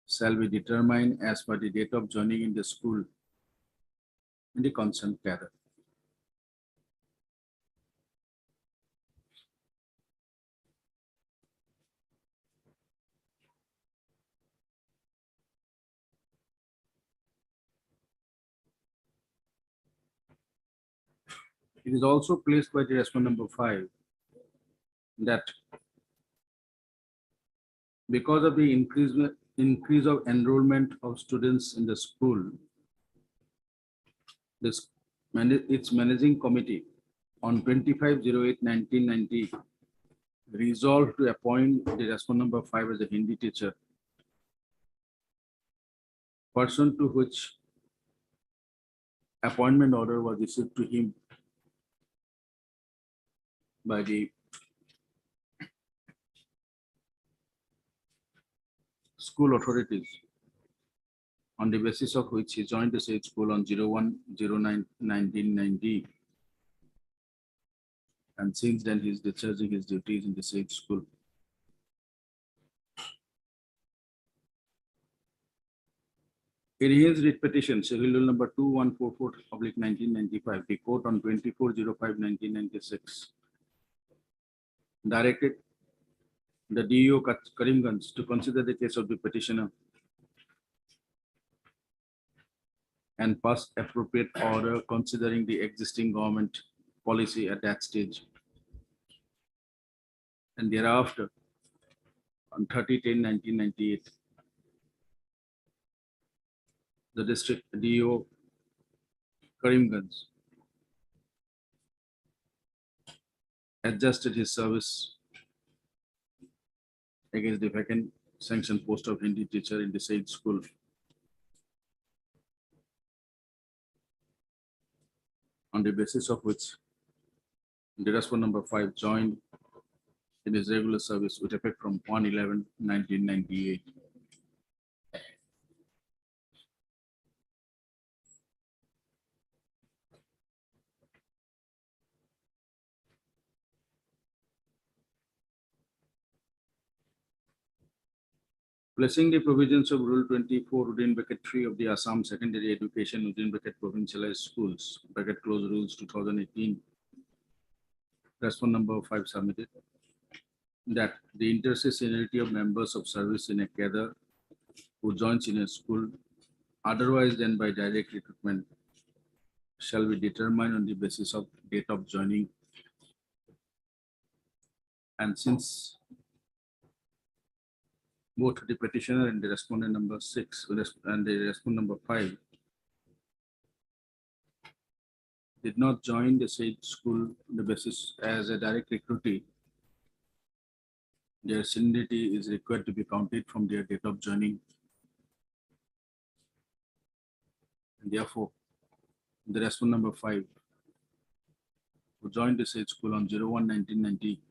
shall be determined as per the date of joining in the school in the concerned cadre. It is also placed by the respondent number 5 that because of the increase of enrollment of students in the school, its managing committee on 25/08/1990 resolved to appoint the respondent number 5 as a Hindi teacher, pursuant to which appointment order was issued to him by the school authorities, on the basis of which he joined the said school on 01/09/1990, and since then he is discharging his duties in the said school. In his writ petition, civil rule number 2144/1995, the court on 24/05/1996 directed the DEO Karimganj to consider the case of the petitioner and pass appropriate order considering the existing government policy at that stage. And thereafter, on 30/10/1998, the district DEO Karimganj adjusted his service against the vacant sanctioned post of Hindi teacher in the said school. On the basis of which the respondent number 5 joined in his regular service with effect from 1/11/1998. Placing the provisions of Rule 24 within bracket 3 of the Assam Secondary Education within bracket Provincialized Schools, bracket close rules 2018. Respondent number 5 submitted that the interstate seniority of members of service in a cadre who joins in a school otherwise than by direct recruitment shall be determined on the basis of date of joining. And since both the petitioner and the respondent number 6 and the respondent number 5 did not join the said school on the basis as a direct recruitee, their seniority is required to be counted from their date of joining. And therefore, the respondent number 5 who joined the said school on 01/1990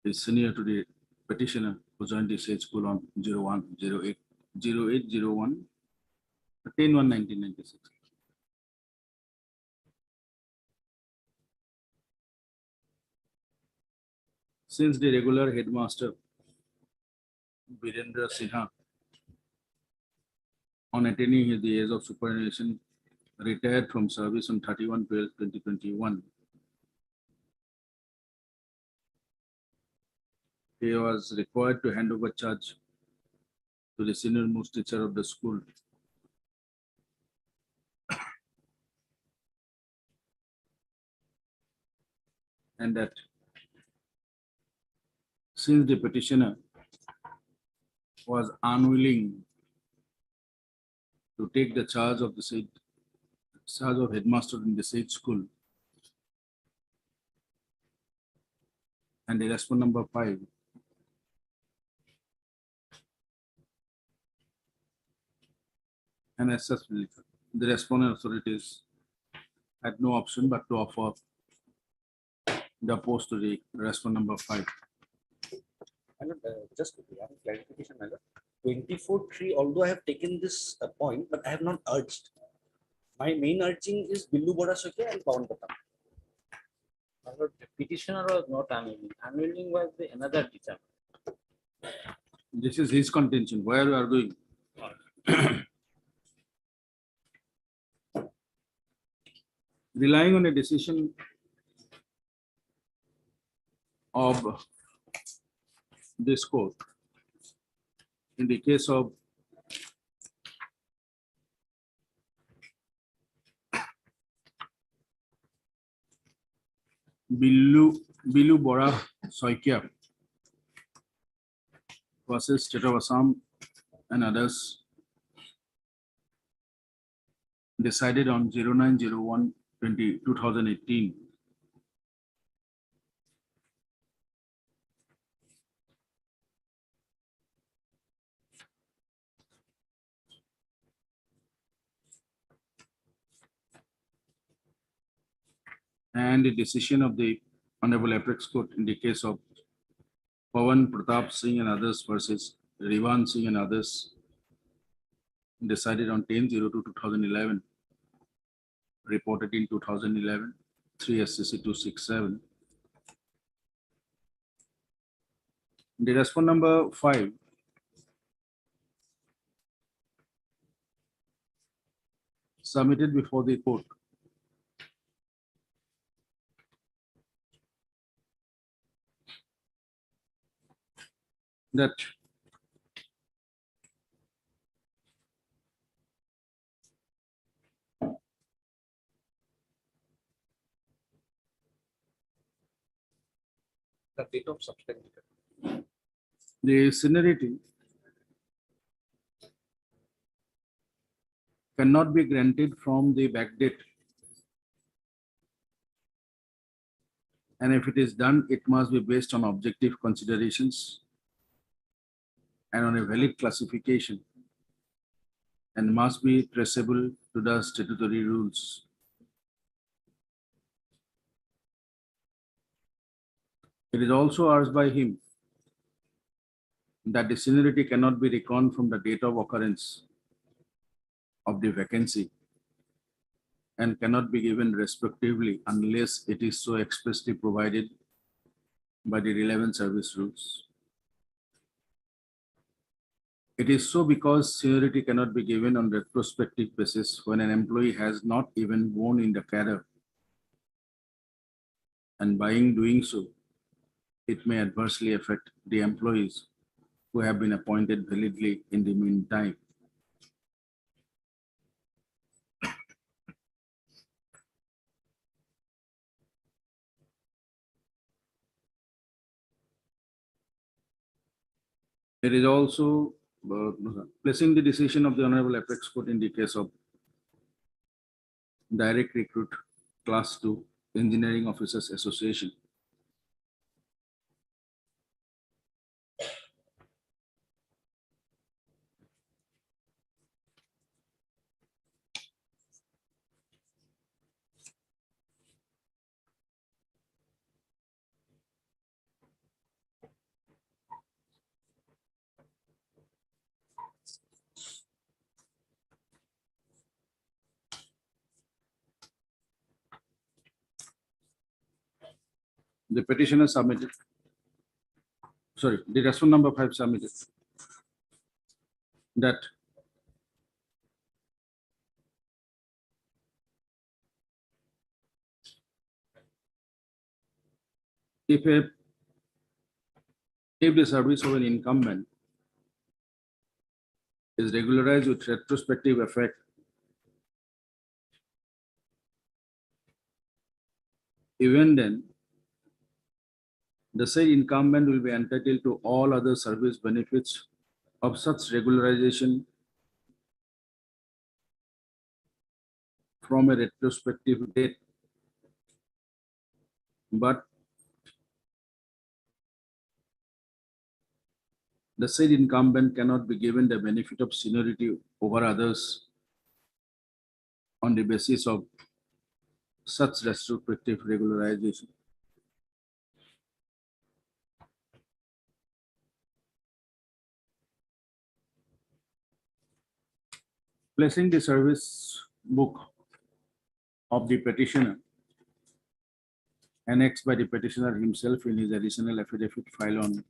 is senior to the petitioner who joined the said school on 10/1/1996. Since the regular headmaster Virendra Sinha, on attaining the age of superannuation, retired from service on 31/12/2021, he was required to hand over charge to the senior most teacher of the school. And that since the petitioner was unwilling to take the charge of headmaster in the said school, and the respondent number 5 and as such, the respondent authorities had no option but to offer the post to the respondent number 5. Just one clarification, my lord. 24(3), although I have taken this point, but I have not urged. My main urging is Billu Borasoke and Pawan Pratap. My lord, the petitioner was not unwilling. Unwilling was the another teacher. This is his contention. Where we are going? Relying on a decision of this court in the case of Billu Bora Soikia versus State of Assam and others, decided on 09/01/2018. And the decision of the Honorable Apex Court in the case of Pawan Pratap Singh and others versus Rivan Singh and others, decided on 10/02/2011, reported in 2011, 3 SCC 267. The respondent number 5 submitted before the court. That The date of substantive. the seniority cannot be granted from the backdate. And if it is done, it must be based on objective considerations and on a valid classification, and must be traceable to the statutory rules. It is also urged by him that the seniority cannot be reckoned from the date of occurrence of the vacancy and cannot be given respectively unless it is so expressly provided by the relevant service rules. It is so because seniority cannot be given on retrospective basis when an employee has not even borne in the cadre, and by doing so, it may adversely affect the employees who have been appointed validly in the meantime. It is also placing the decision of the Honorable Apex Court in the case of direct recruit class 2 Engineering Officers Association. The petitioner submitted, the respondent number 5 submitted that if the service of an incumbent is regularized with retrospective effect, even then, the said incumbent will be entitled to all other service benefits of such regularization from a retrospective date. But the said incumbent cannot be given the benefit of seniority over others on the basis of such retrospective regularization. Placing the service book of the petitioner annexed by the petitioner himself in his additional affidavit filed on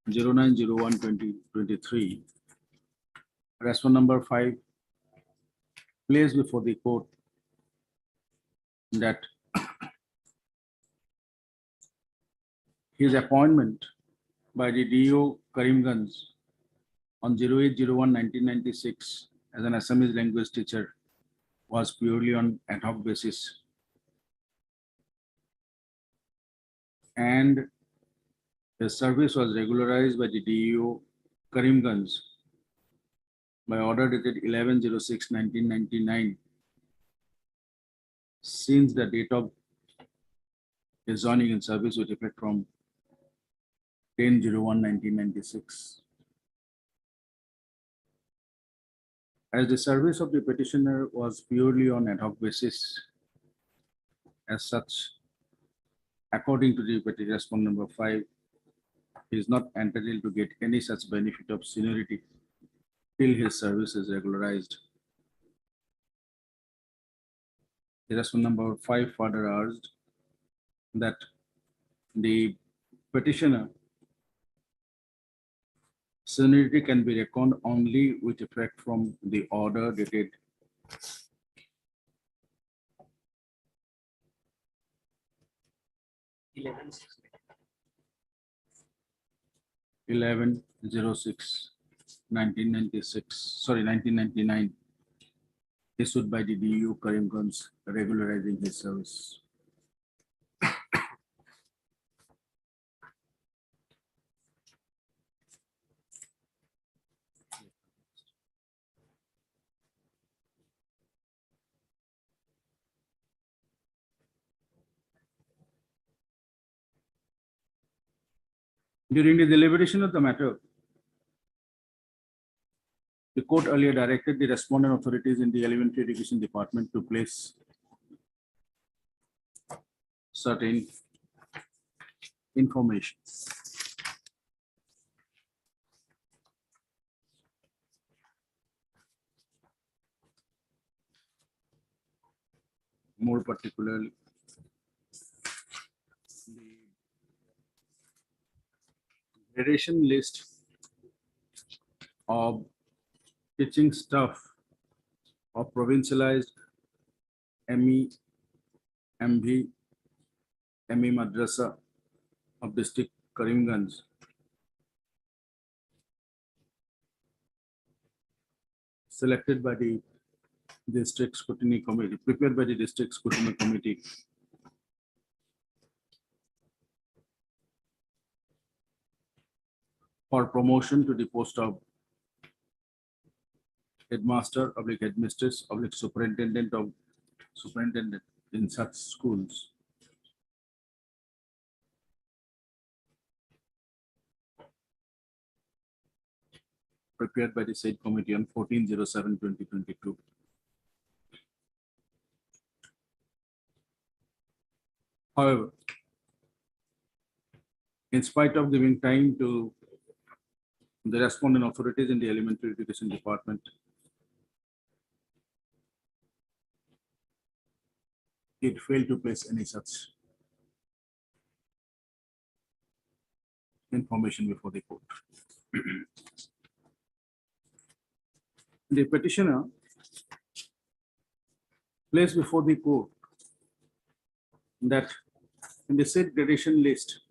09/01/2023, respondent number 5 placed before the court that his appointment by the DO Karimganj on 08/01/1996 as an Assamese language teacher was purely on ad hoc basis, and his service was regularized by the DO Karimganj by order dated 11/06/1999 since the date of his joining in service with effect from 10/01/1996. As the service of the petitioner was purely on ad hoc basis, as such, according to the petition respondent number 5, he is not entitled to get any such benefit of seniority till his service is regularized. The respondent number 5 further urged that the petitioner seniority can be reckoned only with effect from the order dated 1999, issued by the DU Karimganj regularizing his service. During the deliberation of the matter, the court earlier directed the respondent authorities in the elementary education department to place certain information. More particularly, the gradation list of teaching staff of provincialized ME, MV, ME Madrasa of district Karimganj selected by the district scrutiny committee, prepared by the district scrutiny committee for promotion to the post of headmaster, headmistress, superintendent in such schools. Prepared by the said committee on 14/07/2022. However, in spite of giving time to the respondent authorities in the elementary education department, it failed to place any such information before the court. The petitioner placed before the court that in the said gradation list,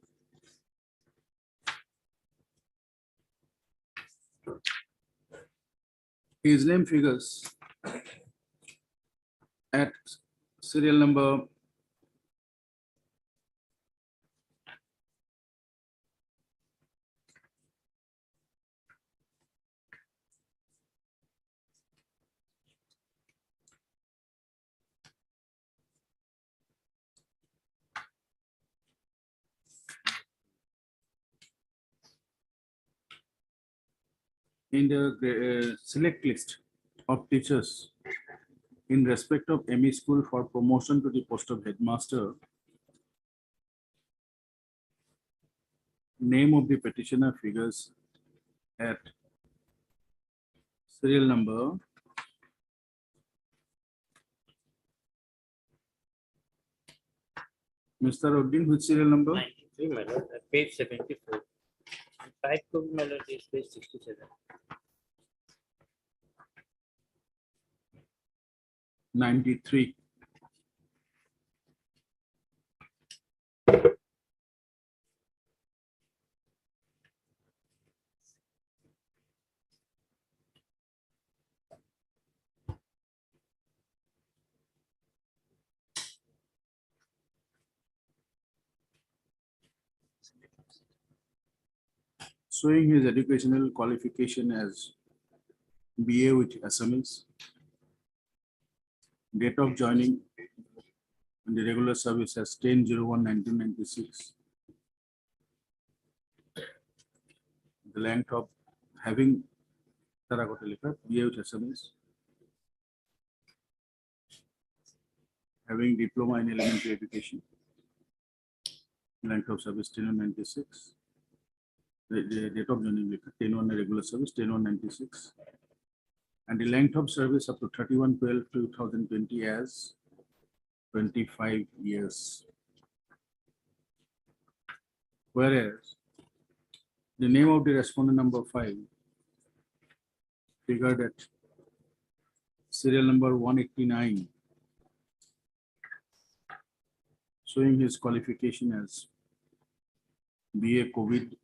his name figures at serial number 8 in the select list of teachers in respect of ME school for promotion to the post of headmaster. Name of the petitioner figures at serial number 'Mr. Uddin, which serial number? 93, my lord, at page 74. And 5 my lord, is page 67. 93. Showing his educational qualification as BA with Assamese, date of joining in the regular service as 10/01/1996. The length of having Terracotta Likha, BA with Assamese, having diploma in elementary education, length of service 10/96. The date of joining 10/1 regular service 10/1/96, and the length of service up to 31/12/2020 as 25 years. Whereas the name of the respondent number 5 figured at serial number 189, showing his qualification as BA COVID,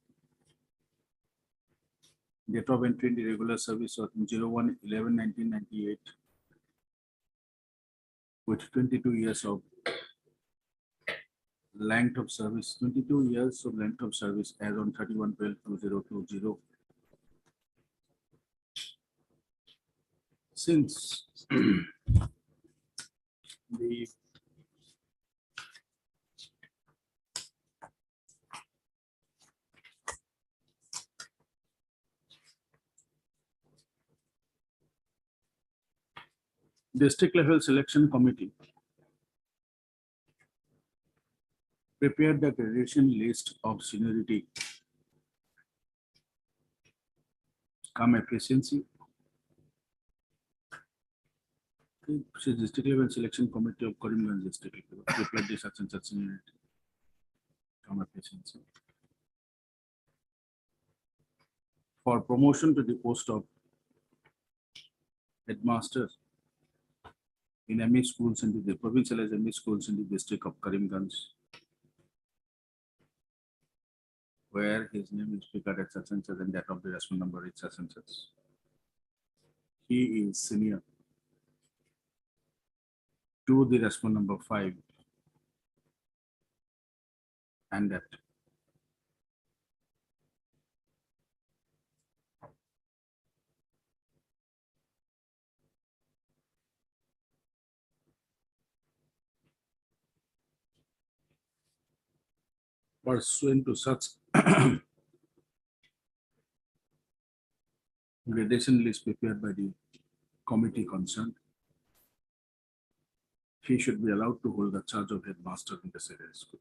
date of entry in the regular service of 01/11/1998, with 22 years of length of service, 22 years of length of service as on 31/12/2020. Since the district level selection committee prepared the gradation list of seniority come efficiency. So district level selection committee of Karimganj district prepared the such and such seniority come efficiency for promotion to the post of headmaster in ME schools in the provincialized ME schools in the district of Karimganj, where his name is figured at such and such and that of the respondent number is such and such. He is senior to the respondent number 5 and that pursuant to such gradation list prepared by the committee concerned, he should be allowed to hold the charge of headmaster in the said school.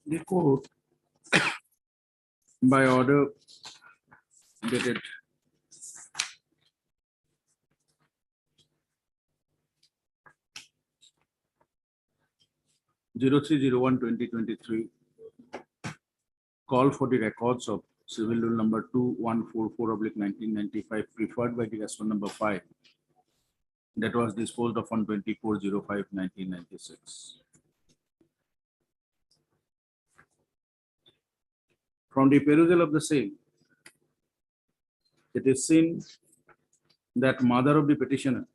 The court, by order dated 03/01/2023, call for the records of civil rule number 2144/1995 preferred by the respondent number 5 that was disposed of on 24/05/1996. From the perusal of the same, it is seen that mother of the petitioner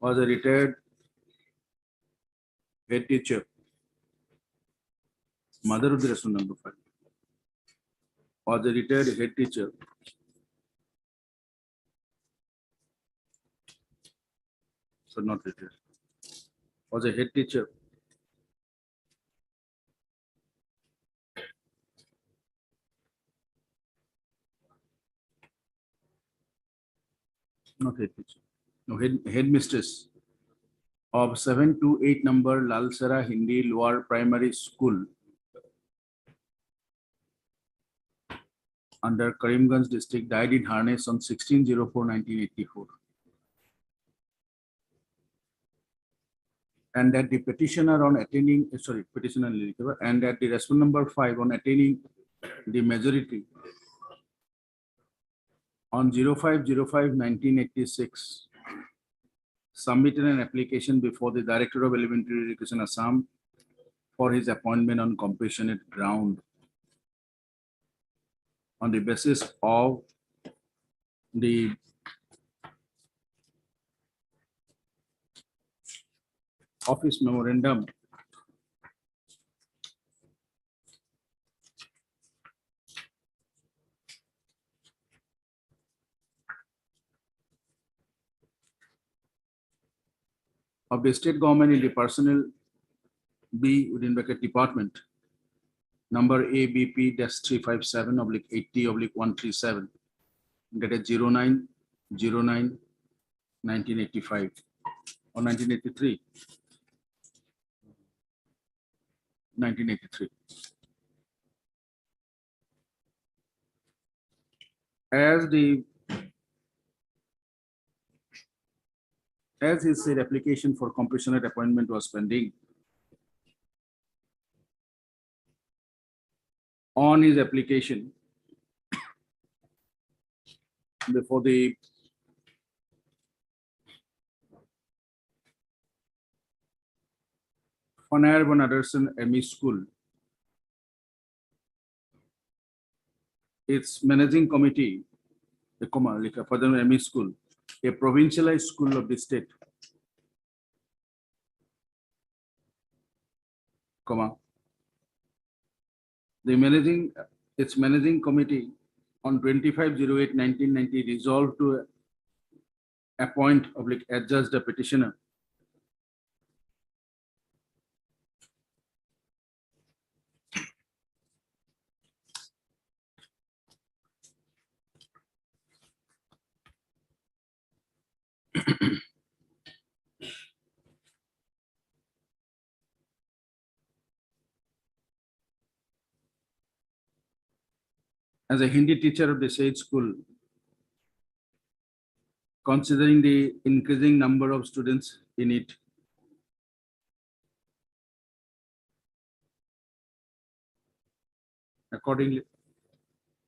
was a retired head teacher. Mother of the respondent number 5 was a retired head teacher so not retired, was a head teacher not head teacher, no, headmistress of 7 to 8 number Lalsara Hindi Lower Primary School under Karimganj district, died in harness on 16/04/1984. And that the petitioner on attaining, and that the respondent number 5 on attaining the majority on 05/05/1986 submitted an application before the Director of Elementary Education Assam for his appointment on compassionate ground on the basis of the office memorandum of the state government in the personnel B within bracket department number ABP-357/80/137 dated 09/09/1985 or 1983. 1983. As the as his said application for compassionate appointment was pending, on his application before the Fanarban Anderson ME School, its managing committee, the Further ME School, a provincialized school of the state, its managing committee on 25/08/1990 resolved to appoint adjudge the petitioner as a Hindi teacher of the said school, considering the increasing number of students in it. Accordingly,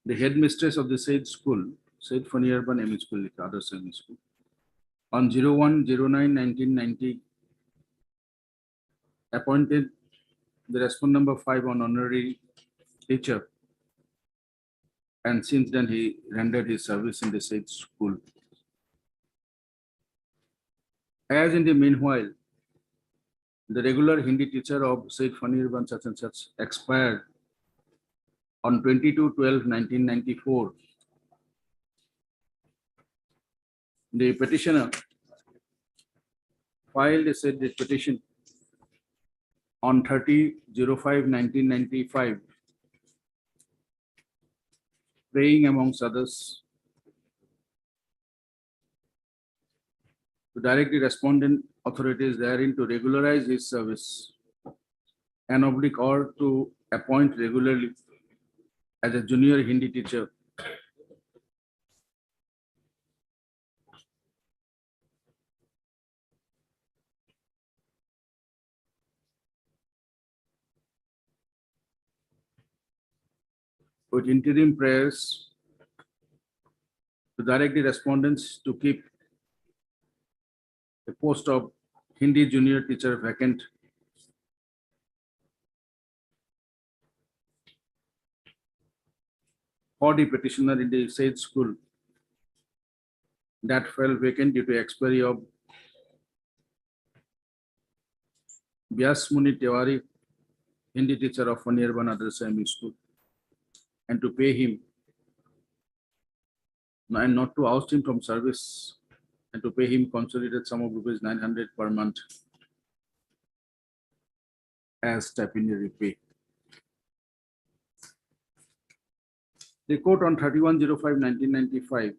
the headmistress of the said school, said Fanirban ME School, other ME School, on 01/09/1990, appointed the respondent number 5 on honorary teacher, and since then he rendered his service in the said school. As in the meanwhile, the regular Hindi teacher of said Fanirban such and such expired on 22/12/1994. The petitioner filed a said petition on 30/05/1995, praying amongst others to direct the respondent authorities therein to regularize his service and or to appoint regularly as a junior Hindi teacher. With interim prayers to direct the respondents to keep the post of Hindi junior teacher vacant for the petitioner in the said school that fell vacant due to expiry of Vyas Muni Tiwari, Hindi teacher of Fanirban Anderson ME School, and to pay him and not to oust him from service, and to pay him consolidated sum of ₹900 per month as stipendary pay. The court on 31/05/1995,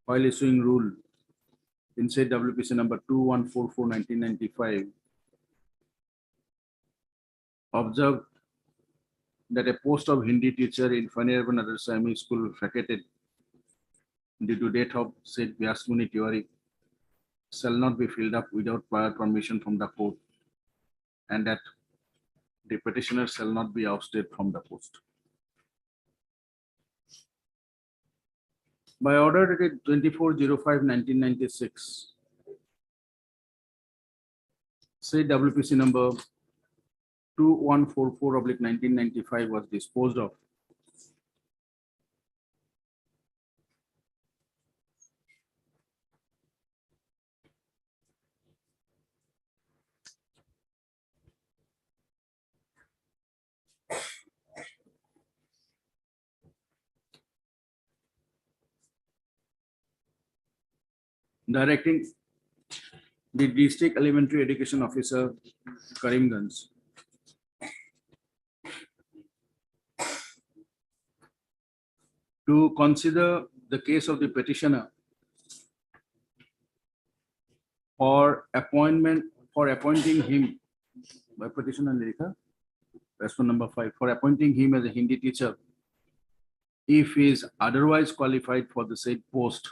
while issuing rule in said WPC number 2144/1995, observed that a post of Hindi teacher in Fanirban Anderson ME School vacated due to death of said Vyas Muni Tiwari shall not be filled up without prior permission from the court, and that the petitioner shall not be ousted from the post. By order dated 24/05/1996, said WPC number 2144/1995 was disposed of. Directing the District Elementary Education Officer, Karimganj, to consider the case of the petitioner for appointing him by petitioner Lekha, respondent number 5, for appointing him as a Hindi teacher if he is otherwise qualified for the said post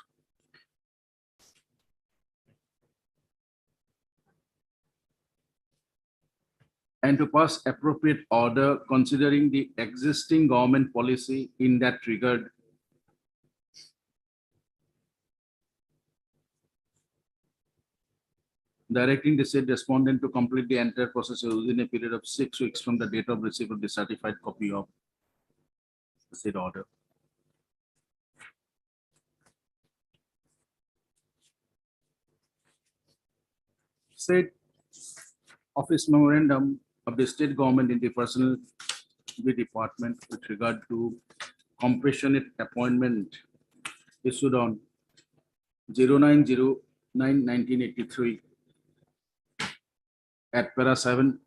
and to pass appropriate order considering the existing government policy in that regard. Directing the said respondent to complete the entire process within a period of 6 weeks from the date of receipt of the certified copy of the said order. Said office memorandum of the state government in the personnel department with regard to compassionate appointment issued on 09/09/1983 at para 7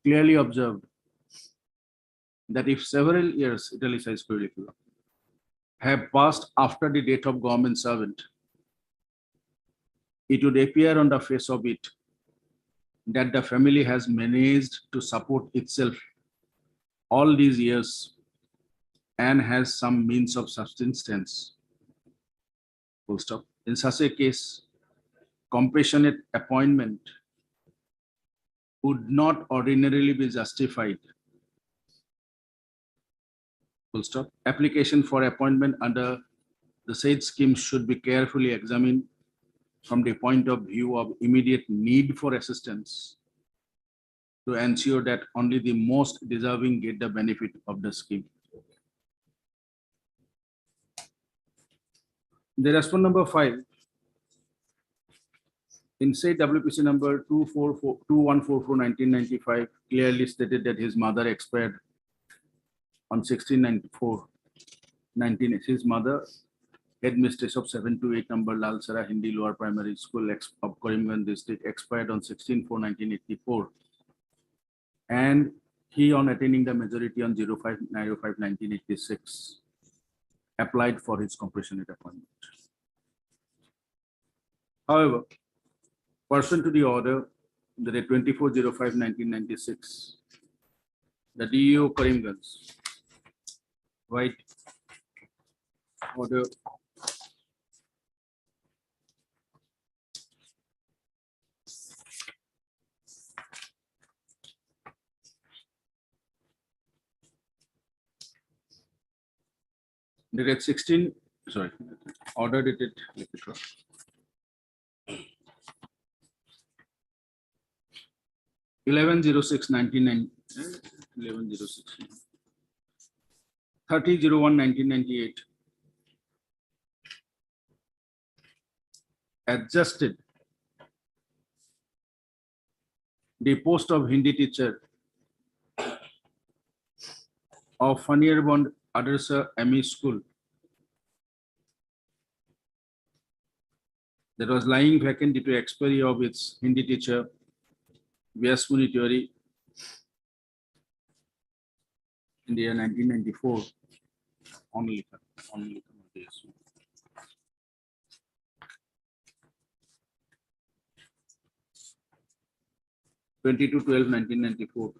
clearly observed that if several years italicized curricula have passed after the date of government servant, it would appear on the face of it that the family has managed to support itself all these years and has some means of subsistence. Full stop. In such a case, compassionate appointment would not ordinarily be justified. Full stop. Application for appointment under the said scheme should be carefully examined from the point of view of immediate need for assistance to ensure that only the most deserving get the benefit of the scheme. The response number 5 in say WPC number 2144/1995 clearly stated that his mother expired on 16/94/19. His mother, headmistress of 7 to 8 number Lalsara Hindi Lower Primary School of Karimganj district, expired on 16/4/1984, and he, on attaining the majority on 05/05/1986, applied for his compassionate appointment. However, pursuant to the order dated 24/05/1996, the DEO Karimganj, right, order dated 16, sorry, order dated 30/01/1998 adjusted the post of Hindi teacher of Fannierbond Adarsa ME School that was lying vacant due to expiry of its Hindi teacher Vyasmuni Theory in the year 1994 only. 22/12/1994.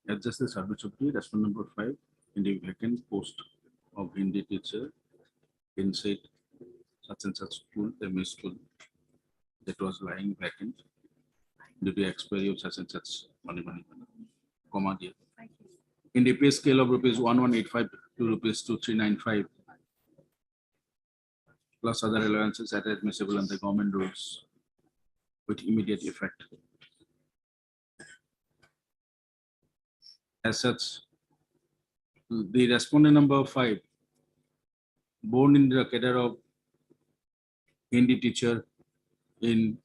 Adjust the service of the response number 5 in the vacant post of Hindi teacher in said such and such school, ME school, that was lying vacant due to expiry of such and such money, comma dear. In the pay scale of rupees 1185 to rupees 2395, plus other allowances that are admissible under government rules with immediate effect. As such, the respondent number 5, born in the cadre of Hindi teacher in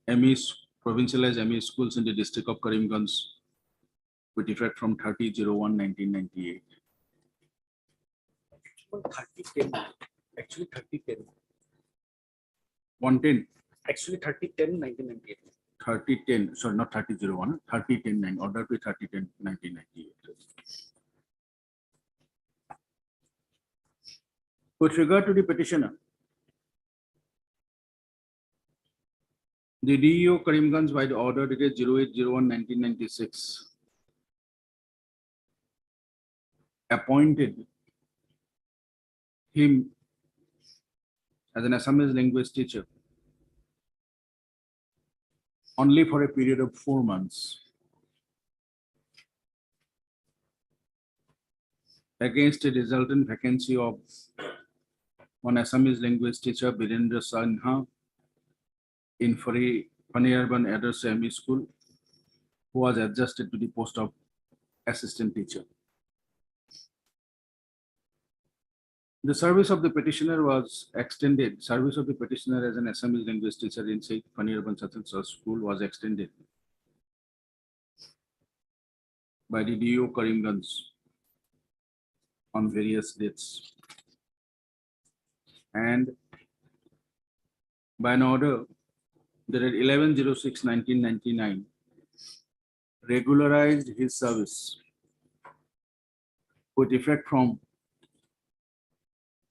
ME's provincialized ME schools in the district of Karimganj with effect from 30/01/1998. Actually 30/10. 110. Actually 30/10/1998. 30/10, sorry, not 30/01, 30/10/9, order to 30/10/1998. With regard to the petitioner, the DEO Karimganj by the order dated 08/01/1996 appointed him as an Assamese language teacher only for a period of 4 months against a resultant vacancy of one Assamese language teacher, Birendra Sinha, in Faniyarban Adarsh ME School, who was adjusted to the post of assistant teacher. The service of the petitioner was extended. Service of the petitioner as an Assamese language teacher in Sheikh Faniyarban School was extended by the DO Karimganj on various dates. And by an order dated 11/06/1999, regularized his service with effect from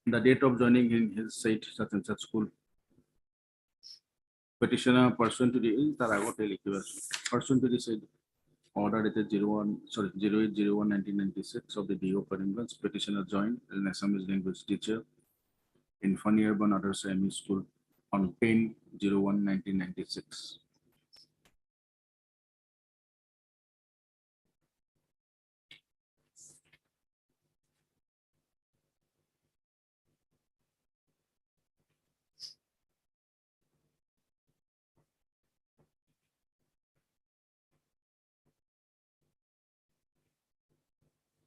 the date of joining in his said such and such school. Petitioner pursuant to the pursuant to the said order dated 08/01/1996 of the DO Karimganj, petitioner joined as an Assamese language teacher in Faniyarban Adarsh ME School on 10/01/1996.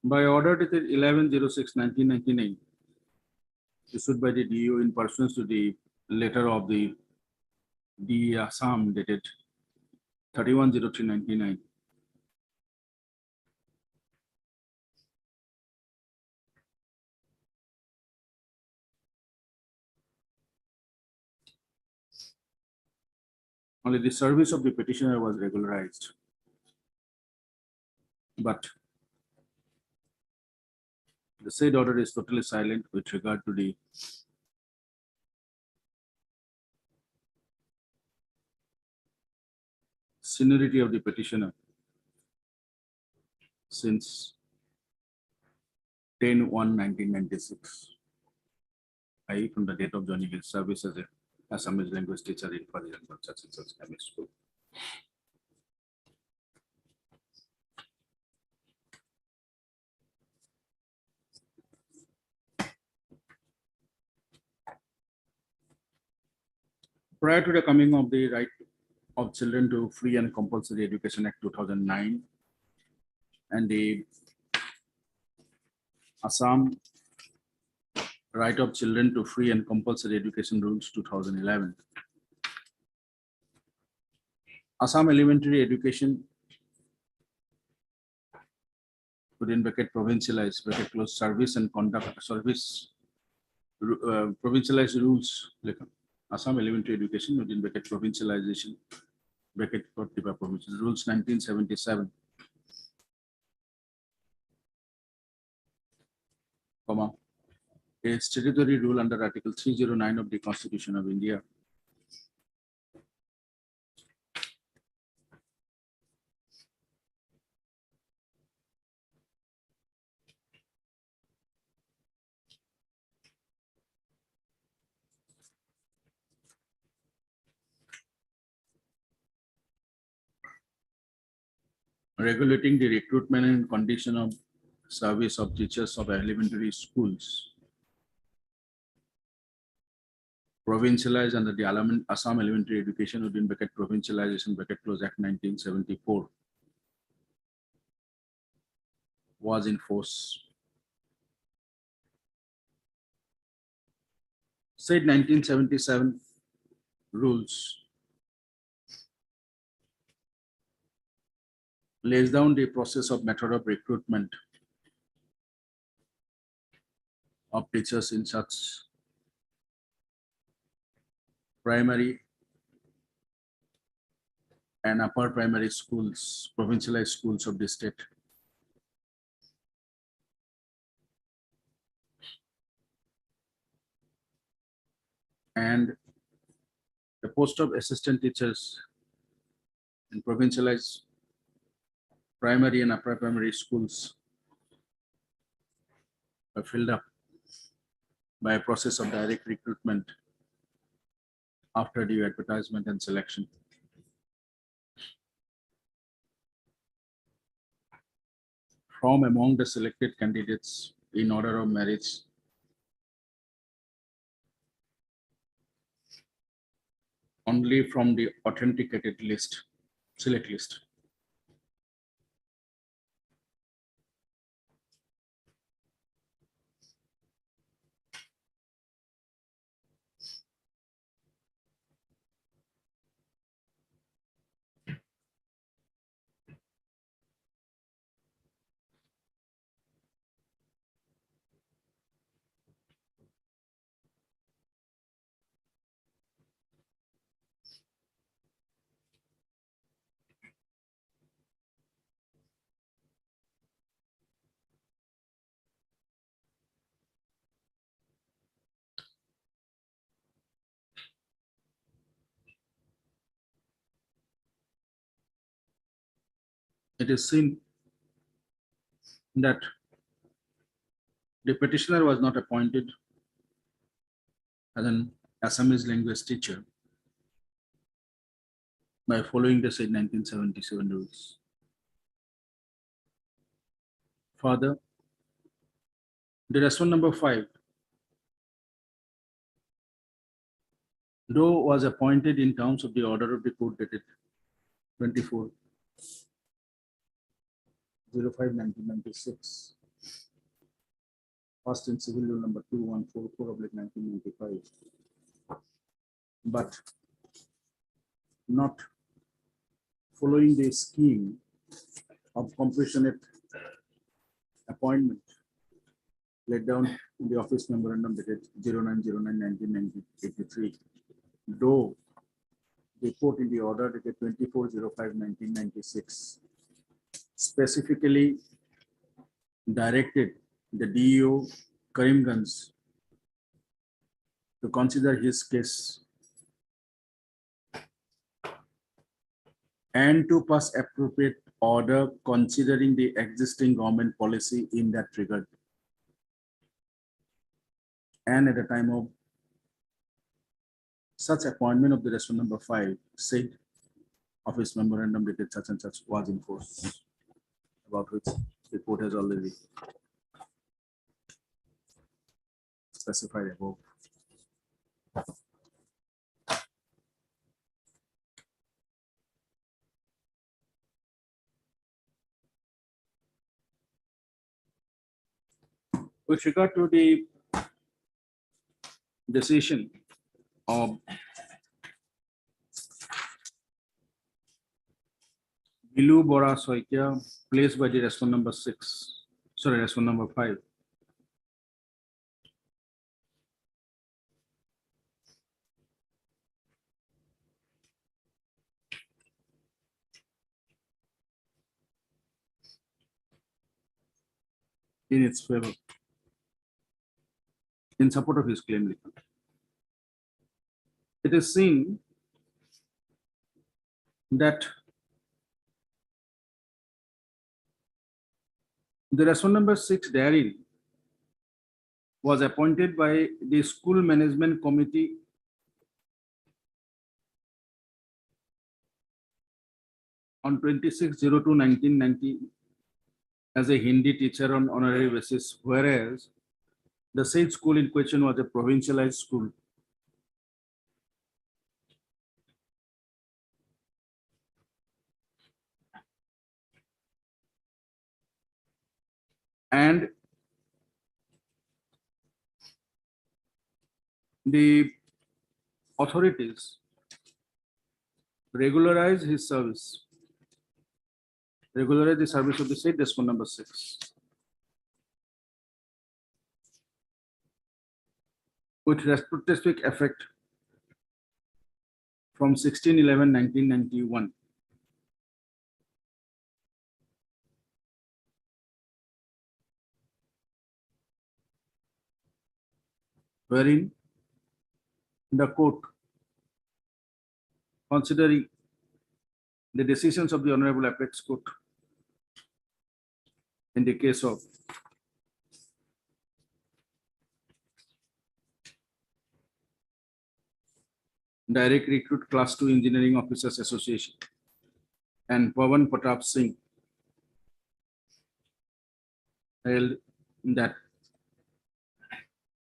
By order dated 11/06/1999, issued by the DO in pursuance to the letter of the DE Assam dated 31/03/1999, only the service of the petitioner was regularized. But the said order is totally silent with regard to the seniority of the petitioner since 10/1/1996, i.e. from the date of joining his service as a Assamese language teacher in Faniyarban such and such ME School. Prior to the coming of the Right of Children to Free and Compulsory Education Act 2009 and the Assam Right of Children to Free and Compulsory Education Rules 2011, Assam elementary education within bracket provincialized bracket close service and conduct service provincialized rules like Assam elementary education within bracket provincialization bracket provincial rules 1977, comma, a statutory rule under Article 309 of the Constitution of India, regulating the recruitment and condition of service of teachers of elementary schools provincialized under the Assam Elementary Education within bracket Provincialization bracket close Act 1974 was in force. Said 1977 rules lays down the process of method of recruitment of teachers in such primary and upper primary schools, provincialized schools of the state. And the post of assistant teachers in provincialized primary and upper primary schools are filled up by a process of direct recruitment after due advertisement and selection. From among the selected candidates in order of merit, only from the authenticated list, select list. It is seen that the petitioner was not appointed as an Assamese language teacher by following the said 1977 rules. Further, the respondent number 5, though was appointed in terms of the order of the court dated 24/05/1996, first in civil law number 2144/1995, but not following the scheme of compassionate appointment laid down in the office memorandum dated 09/09/1983, though the court in the order dated 24/05/1996 specifically directed the DEO Karimganj to consider his case and to pass appropriate order considering the existing government policy in that regard. And at the time of such appointment of the respondent number 5, said office memorandum dated such and such was in force, about which the court has already specified above. With regard to the decision of Bilu Bora Soikia, placed by the respondent number 6, sorry, respondent number 5. In its favor, in support of his claim. It is seen that the respondent number 6 therein was appointed by the school management committee on 26/02/1990 as a Hindi teacher on honorary basis, whereas the said school in question was a provincialized school. And the authorities regularize his service, regularize the service of the said respondent number 6. With retrospective effect from 16/11/1991. Wherein the court, considering the decisions of the Honorable Apex Court in the case of Direct Recruit Class 2 Engineering Officers Association, and Pawan Pratap Singh held that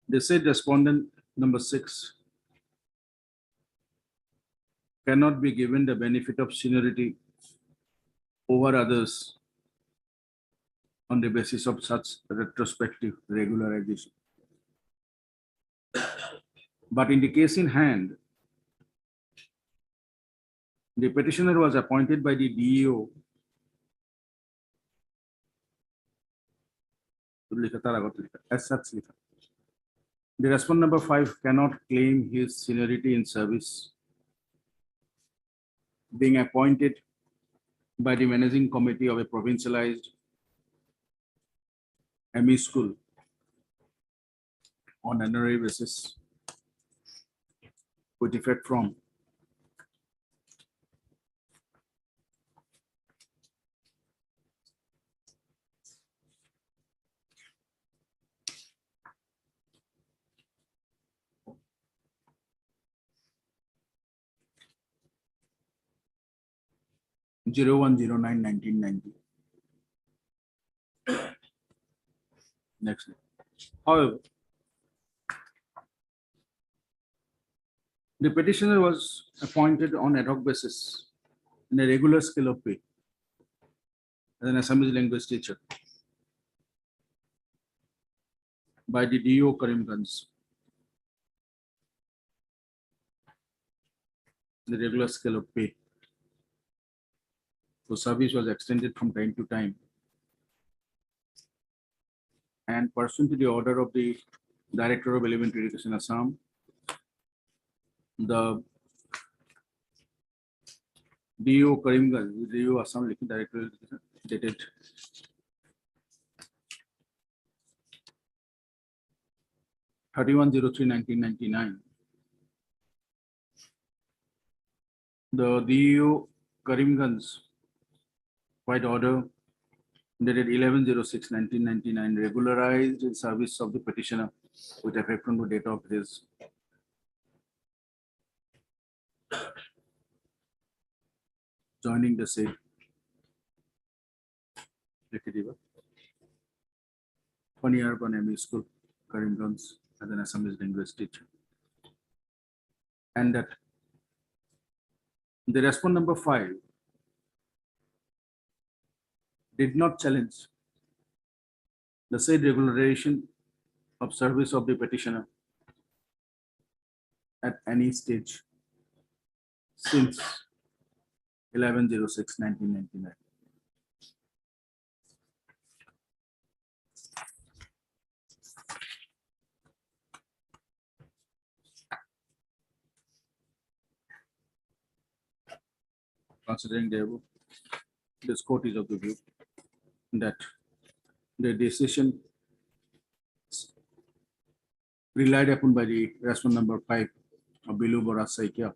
they said respondent number 6 cannot be given the benefit of seniority over others on the basis of such retrospective regularization. But in the case in hand, the petitioner was appointed by the DEO as such. The respondent number 5 cannot claim his seniority in service being appointed by the managing committee of a provincialized ME school on an honorary basis with effect from Zero 1990. Next. However, the petitioner was appointed on ad hoc basis in a regular scale of pay as an Assamese language teacher by the DO Karimganj. The regular scale of pay. So service was extended from time to time. And pursuant to the order of the Director of Elementary Education Assam, the DO Karimganj, DO Assam Director of Education, dated (3103-1999). The DO Karimganj white order dated 11/06/1999 regularized the service of the petitioner with effect from the date of his joining the said Paniarban ME School, Karimganj, as an Assamese language teacher. And that the respondent number 5 did not challenge the said regularization of service of the petitioner at any stage since 11/06/1999. Considering the above, this court is of the view that the decision relied upon by the respondent number 5 of Bilu Bora Saikia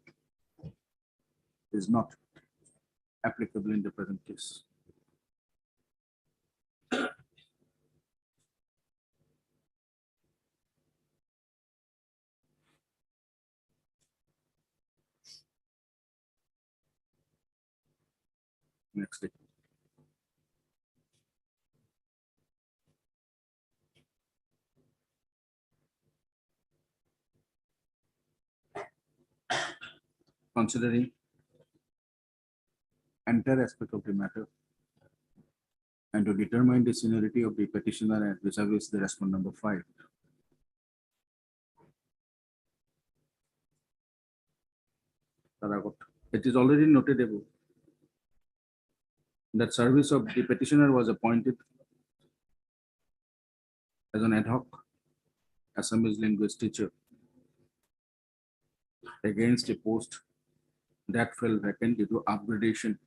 is not applicable in the present case. Next day. Considering entire aspect of the matter and to determine the seniority of the petitioner and vis-a-vis the respondent number 5. It is already noted above that service of the petitioner was appointed as an ad hoc Assamese language teacher against a post that fell vacant due to upgradation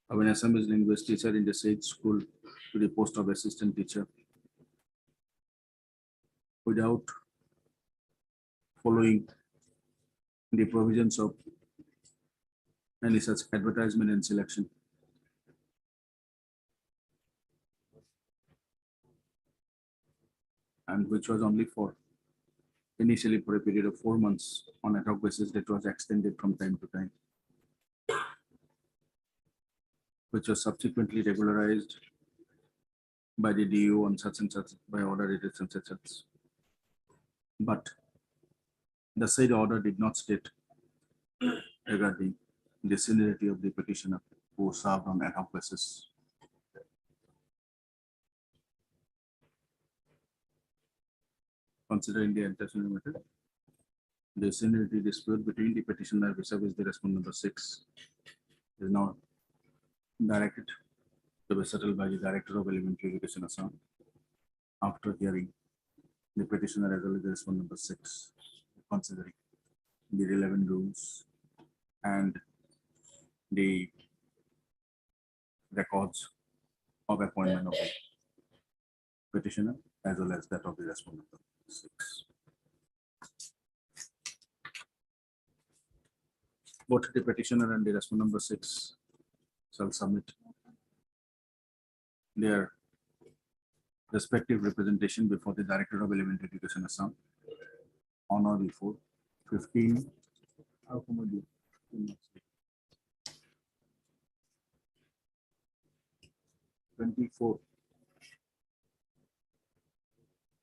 of an Assamese language teacher in the said school to the post of assistant teacher without following the provisions of any such advertisement and selection. And which was only for initially for a period of 4 months on ad hoc basis that was extended from time to time, which was subsequently regularized by the DU on such and such by order dated such and such. But the said order did not state regarding the seniority of the petitioner who served on ad hoc basis. Considering the antecedent matter, the seniority dispute between the petitioner vis-a-vis the respondent number 6 is now directed to be settled by the Director of Elementary Education Assam after hearing the petitioner as well as the respondent number 6, considering the relevant rules and the records of appointment of the petitioner as well as that of the respondent number 6. Both the petitioner and the respondent number 6 shall submit their respective representation before the Director of Elementary Education Assam on or before 15. How come I do? 24.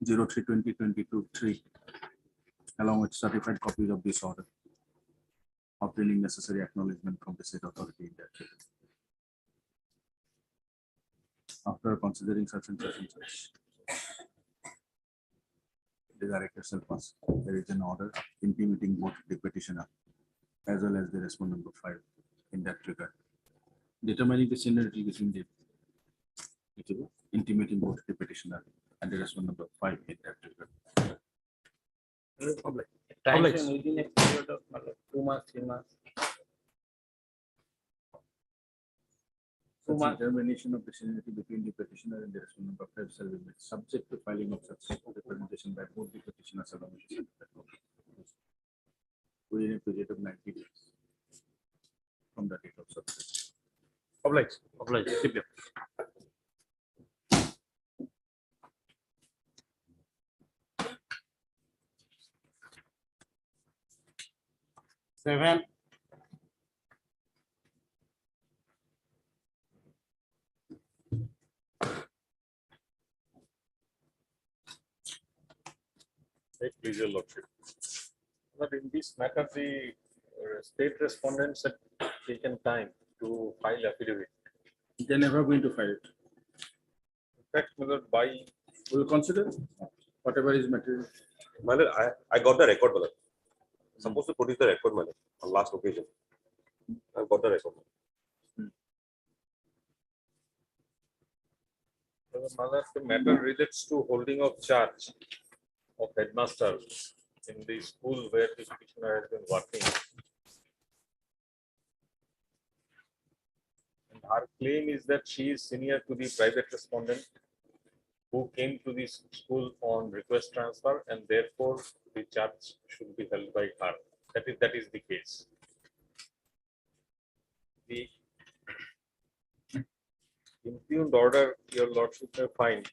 03/2022/3 along with certified copies of this order, obtaining necessary acknowledgement from the state authority in that case. After considering such and such and such, the director shall pass a written order intimating both the petitioner as well as the respondent number 5 in that regard, determining the seniority between the intimating both the petitioner and the respondent number 5 in that regard. Time frame within a period of 2 months, 3 months. 2 Such months. determination of the seniority between the petitioner and the respondent number 5 shall be made subject to filing of such representation by both the petitioners along with the respondent within a period of 90 days from the date of submission. Obliged. Seven. Please, your lordship. But in this matter, the state respondents had taken time to file affidavit. They're never going to file it. In fact, whether by We'll consider whatever is material. Mother, I got the record, brother. Supposed to produce the record, mother, on last occasion. I got the record. Mother, the matter relates to holding of charge of headmaster in the school where the petitioner has been working. And her claim is that she is senior to the private respondent who came to this school on request transfer, and therefore the charge should be held by her. That is the case. The impugned order, your lordship may find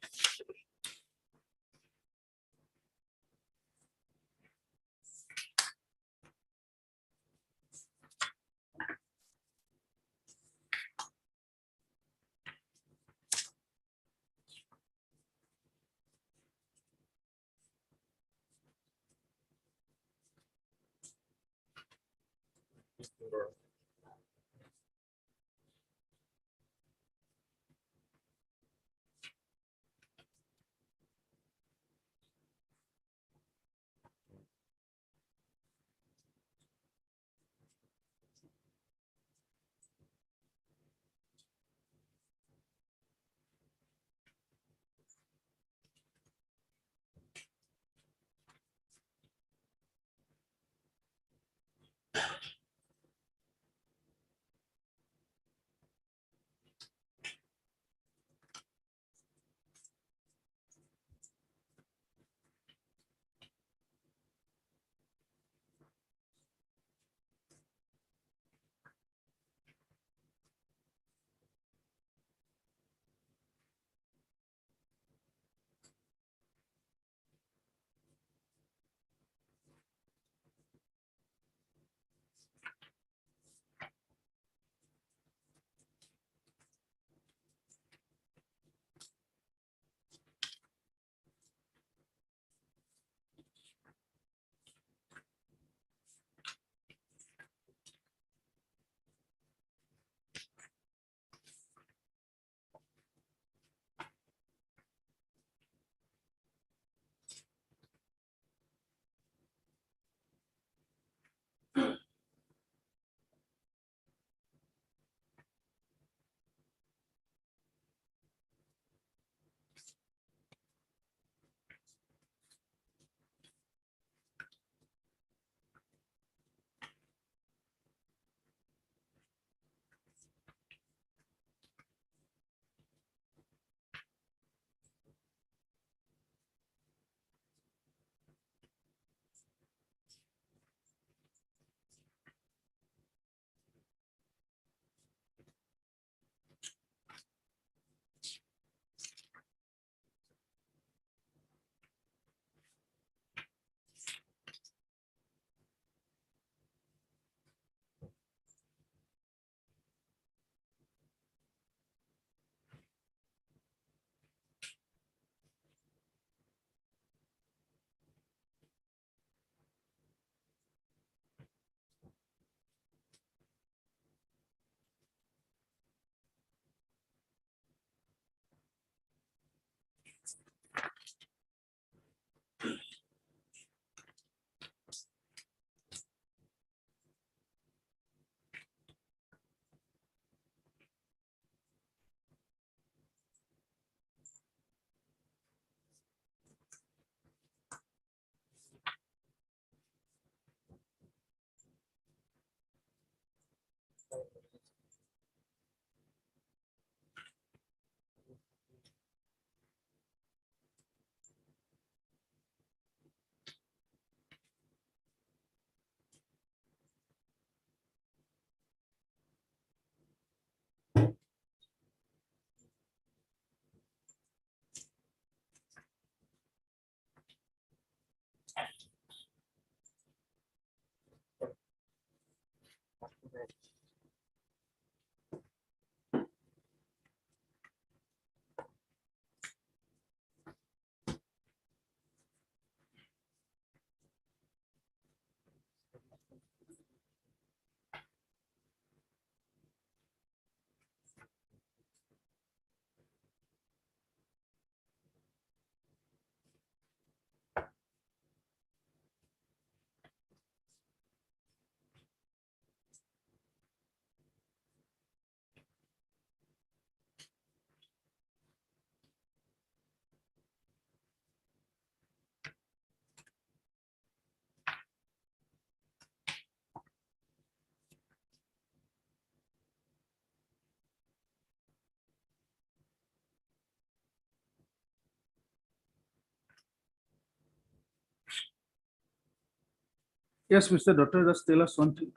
Yes, Mr. Doctor, just tell us one thing.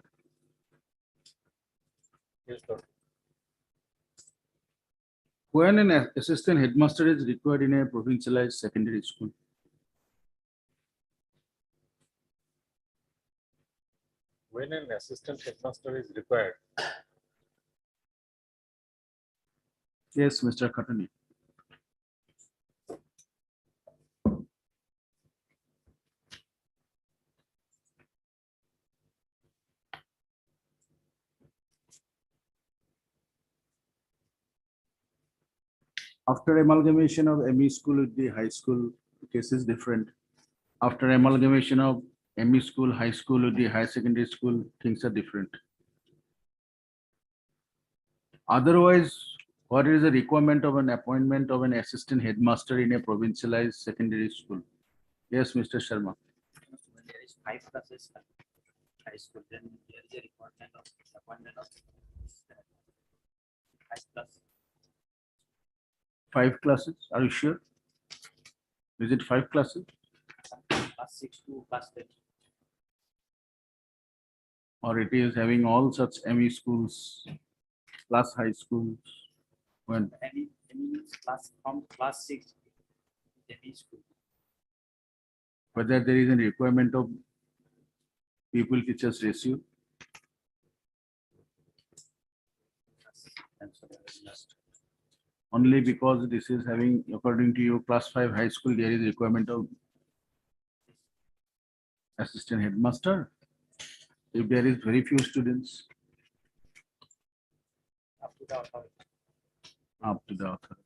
Yes, doctor. When an assistant headmaster is required in a provincialized secondary school, When an assistant headmaster is required, yes, Mr. Khatani. After amalgamation of ME school with the high school, case is different. After amalgamation of ME school, high school with the higher secondary school, things are different. Otherwise, what is the requirement of an appointment of an assistant headmaster in a provincialized secondary school? Yes, Mr. Sharma. When there is 5 classes high school, then there is a requirement of appointment of 5 plus. 5 classes, are you sure? Is it 5 classes? Class 6 to class 10. Or it is having all such ME schools, plus high schools? When, Any class from class 6 any school. whether there is a requirement of pupil teachers ratio? And so there is just Only because this is having, according to you, class 5 high school, there is requirement of assistant headmaster. If there is very few students, up to the authority. up to the author.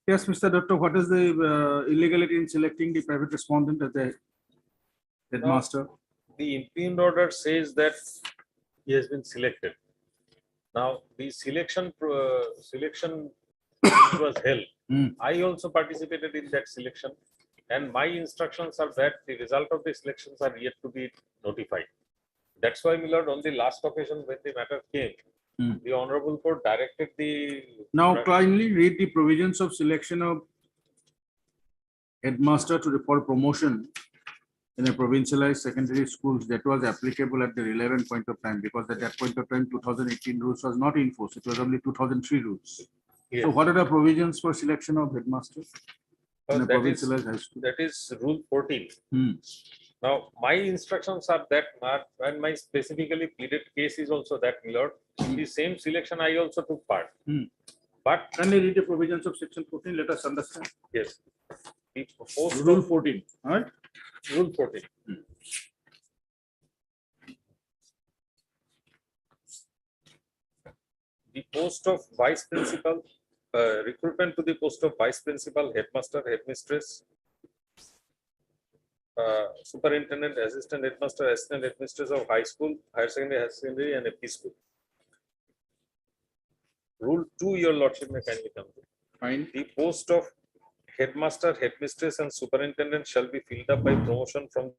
Yes, Mr. Doctor, what is the illegality in selecting the private respondent as the headmaster? the impugned order says that he has been selected. Now, the selection which was held. Hmm. I also participated in that selection, and my instructions are that the result of the selections are yet to be notified. That's why, my lord, on the last occasion when the matter came, Hmm. the honorable court directed the. Now kindly read the provisions of selection of headmaster for promotion in a provincialized secondary schools that was applicable at the relevant point of time, because at that point of time, 2018 rules was not in force. It was only 2003 rules. Yes. So what are the provisions for selection of headmaster in a That is, provincialized high school? that is rule 14. Hmm. Now, my instructions are that, and my specifically pleaded case is also that, my lord, in the same selection, I also took part. Hmm. But, Can you read the provisions of section 14? Let us understand. yes, the post Rule of 14, all right? rule 14. The post of vice principal, recruitment to the post of vice principal, headmaster, headmistress, superintendent, assistant headmaster, assistant headmistress of high school, higher secondary, and AP school. Rule 2, your lordship may kindly come to. Fine. The post of headmaster, headmistress, and superintendent shall be filled up by promotion from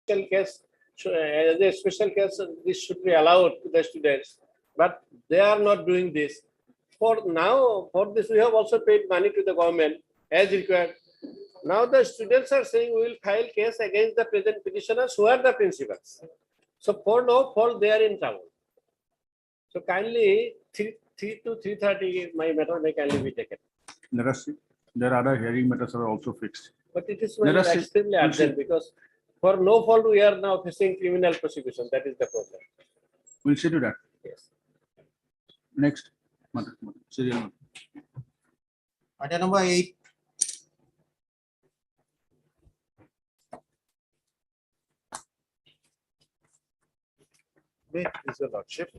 special case, as a special case, this should be allowed to the students, but they are not doing this. For now, for this, we have also paid money to the government as required. Now the students are saying we will file case against the present petitioners who are the principals. So for no fault, they are in trouble. So kindly 3 to 3:30, my matter may kindly be taken. Let us see. There are other hearing matters are also fixed. But it is Let us see. extremely We'll see. urgent because for no fault, we are now facing criminal prosecution. That is the problem. We'll see to that. Yes. Next. Serial number. Item number 8. May it please your lordship.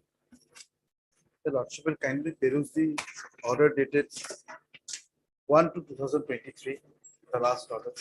The lordship will kindly peruse the order dated 1/2/2023, the last order.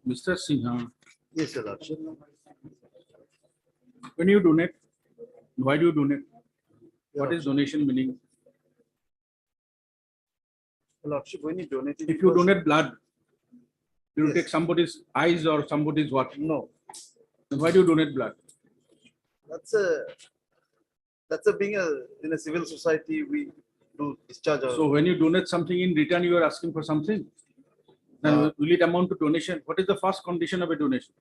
Mr. Sinha, Yes, your lordship. when you donate, why do you donate? What is donation meaning? Your lordship, when you donate. If you donate blood, you will Yes. take somebody's eyes or somebody's what? No, Then why do you donate blood? that's a being in a civil society, we do discharge our. So when you donate something in return, you are asking for something. Then will it amount to donation? What is the first condition of a donation?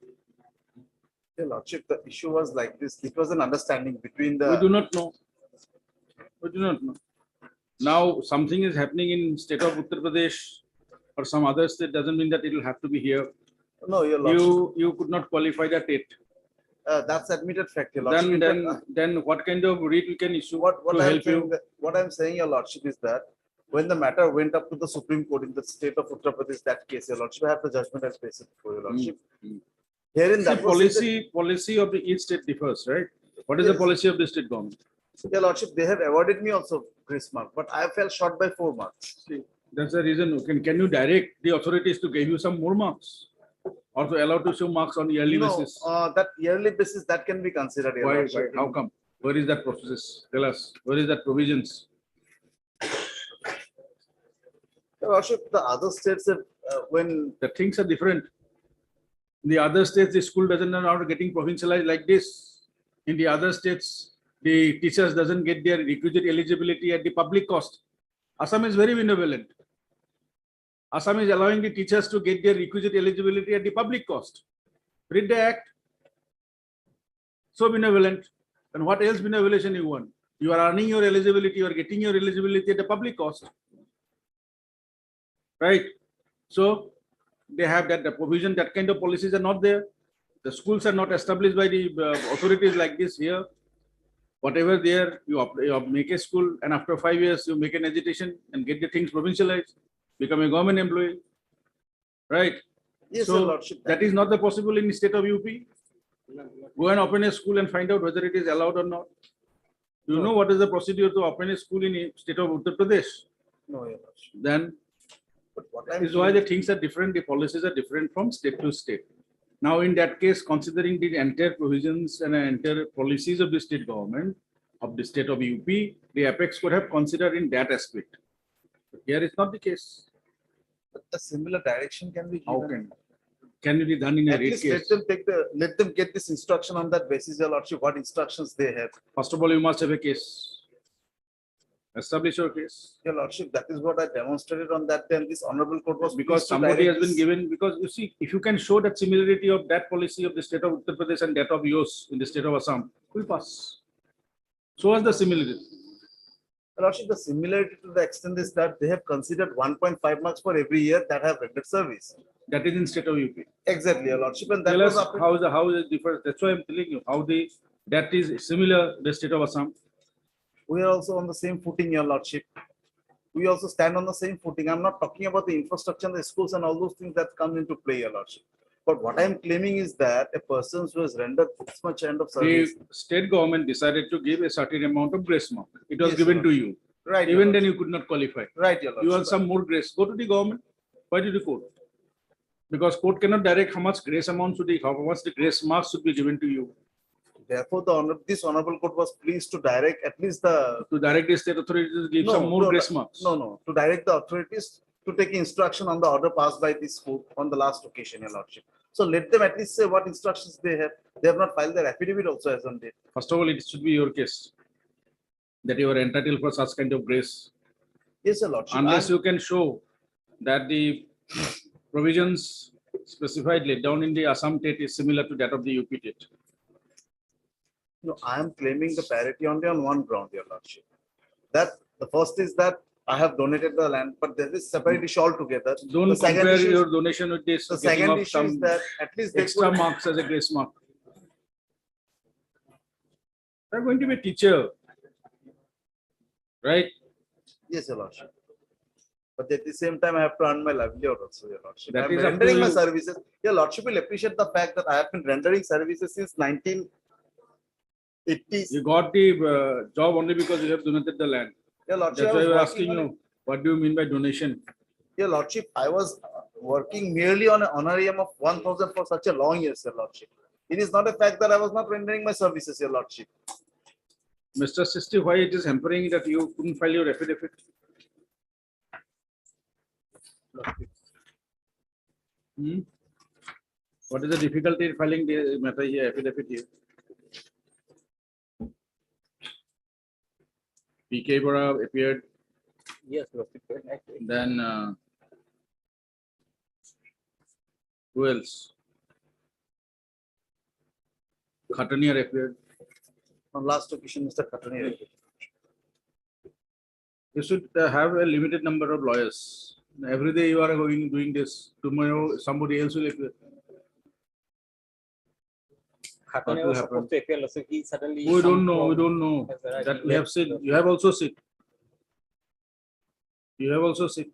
Your lordship, the issue was like this. It was an understanding between We do the. not know. We do not know. Now, something is happening in state of Uttar Pradesh or some other state, doesn't mean that it will have to be here. No, your lordship, You could not qualify that it. that's admitted fact, your lordship. Then what kind of writ we can issue What to I'm help saying, you? what I'm saying, your lordship, is that when the matter went up to the Supreme Court in the state of Uttar Pradesh, that case, your lordship, I have the judgment as basis for your lordship. Herein See, that was stated- policy of the each state differs, right? What is the Yes. policy of the state government? Your lordship, they have awarded me also grace mark, but I fell short by 4 marks. See, that's the reason. Can you direct the authorities to give you some more marks? Or to allow to show marks on yearly No, basis? that yearly basis, that can be considered. Your Why, lordship. how come? Where is that process? Tell us, where is that provisions? Your lordship, the other states have, when, The things are different. In the other states, the school doesn't know how to getting provincialized like this. In the other states, the teachers doesn't get their requisite eligibility at the public cost. Assam is very benevolent. Assam is allowing the teachers to get their requisite eligibility at the public cost. Read the act. So benevolent. And what else benevolence you want? You are earning your eligibility, you are getting your eligibility at the public cost. Right? So they have that the provision, that kind of policies are not there. The schools are not established by the authorities like this here. Whatever there, you make a school, and after 5 years, you make an agitation and get the things provincialized, become a government employee. Right? yes, your So lordship. that is not the possible in the state of UP. Go and open a school and find out whether it is allowed or not. You know what is the procedure to open a school in a state of Uttar Pradesh? No, your lordship. Then But what that I'm is why the things are different, the policies are different from state to state. Now, in that case, considering the entire provisions and entire policies of the state government of the state of UP, the apex could have considered in that aspect. But here is not the case. a similar direction can be How given. can it be done in a At rate least let case? them let them get this instruction on that basis, your lordship, what instructions they have. First of all, you must have a case. Establish your case. Your lordship, that is what I demonstrated on that day, and this honorable court was. Because pleased to somebody has direct been this. given, because you see, if you can show that similarity of that policy of the state of Uttar Pradesh and that of yours in the state of Assam, will pass. So as the similarity. Your lordship, the similarity to the extent is that they have considered 1.5 marks for every year that have rendered service. That is in state of UP. Exactly, your lordship, and that Tell us was. up- how is it different. That's why I'm telling you how that is similar the state of Assam. We are also on the same footing, your lordship. We also stand on the same footing. I'm not talking about the infrastructure, the schools and all those things that come into play, your lordship. But what I'm claiming is that a person who has rendered this much end of The service. state government decided to give a certain amount of grace mark. It was Yes, given Your to Lordship. you. Right. Your Even then, Lordship. you could not qualify. Right, Your You want Lordship. some more grace, go to the government. Why did you court? Because court cannot direct how much grace amount should be, how much the grace marks should be given to you. Therefore, this honorable court was pleased to direct at least the. To direct the state authorities to give some more grace marks. No, to direct the authorities to take instruction on the order passed by this court on the last occasion, Your Lordship. So let them at least say what instructions they have. They have not filed their affidavit also as on date. First of all, it should be your case that you are entitled for such kind of grace. Yes, Your Lordship. Unless you can show that the provisions specified laid down in the Assam Tate is similar to that of the UP Tate. No, I am claiming the parity only on one ground, Your Lordship. That the first is that I have donated the land, but there is separate issue altogether. Don't The second compare issue is- your donation with this. The getting second of issue is some that at least they extra could- marks as a grace mark. You're going to be a teacher, right? Yes, Your Lordship. But at the same time, I have to earn my livelihood also, Your Lordship. That I'm is up to rendering my you. services. Your Lordship will appreciate the fact that I have been rendering services since 1980s. You got the job only because you have donated the land. Your Lordship, That's I why was we're working asking on it. you, what do you mean by donation? Your Lordship, I was working merely on an honorarium of 1,000 for such a long years, Your Lordship. It is not a fact that I was not rendering my services, Your Lordship. Mr. Sisti, why it is hampering that you couldn't file your affidavit? Hmm? What is the difficulty in filing the matter here, affidavit here? PK Bora appeared, Yes, Lordship. then who else? Khataniar appeared. On last occasion, Mr. Khatani. You should have a limited number of lawyers. Every day you are going doing this. Tomorrow somebody else will appear. What will was happen? supposed to appear, so he suddenly. We don't come know. We from- don't know. That's right, That he we have left seen. the- You have also seen. You have also seen.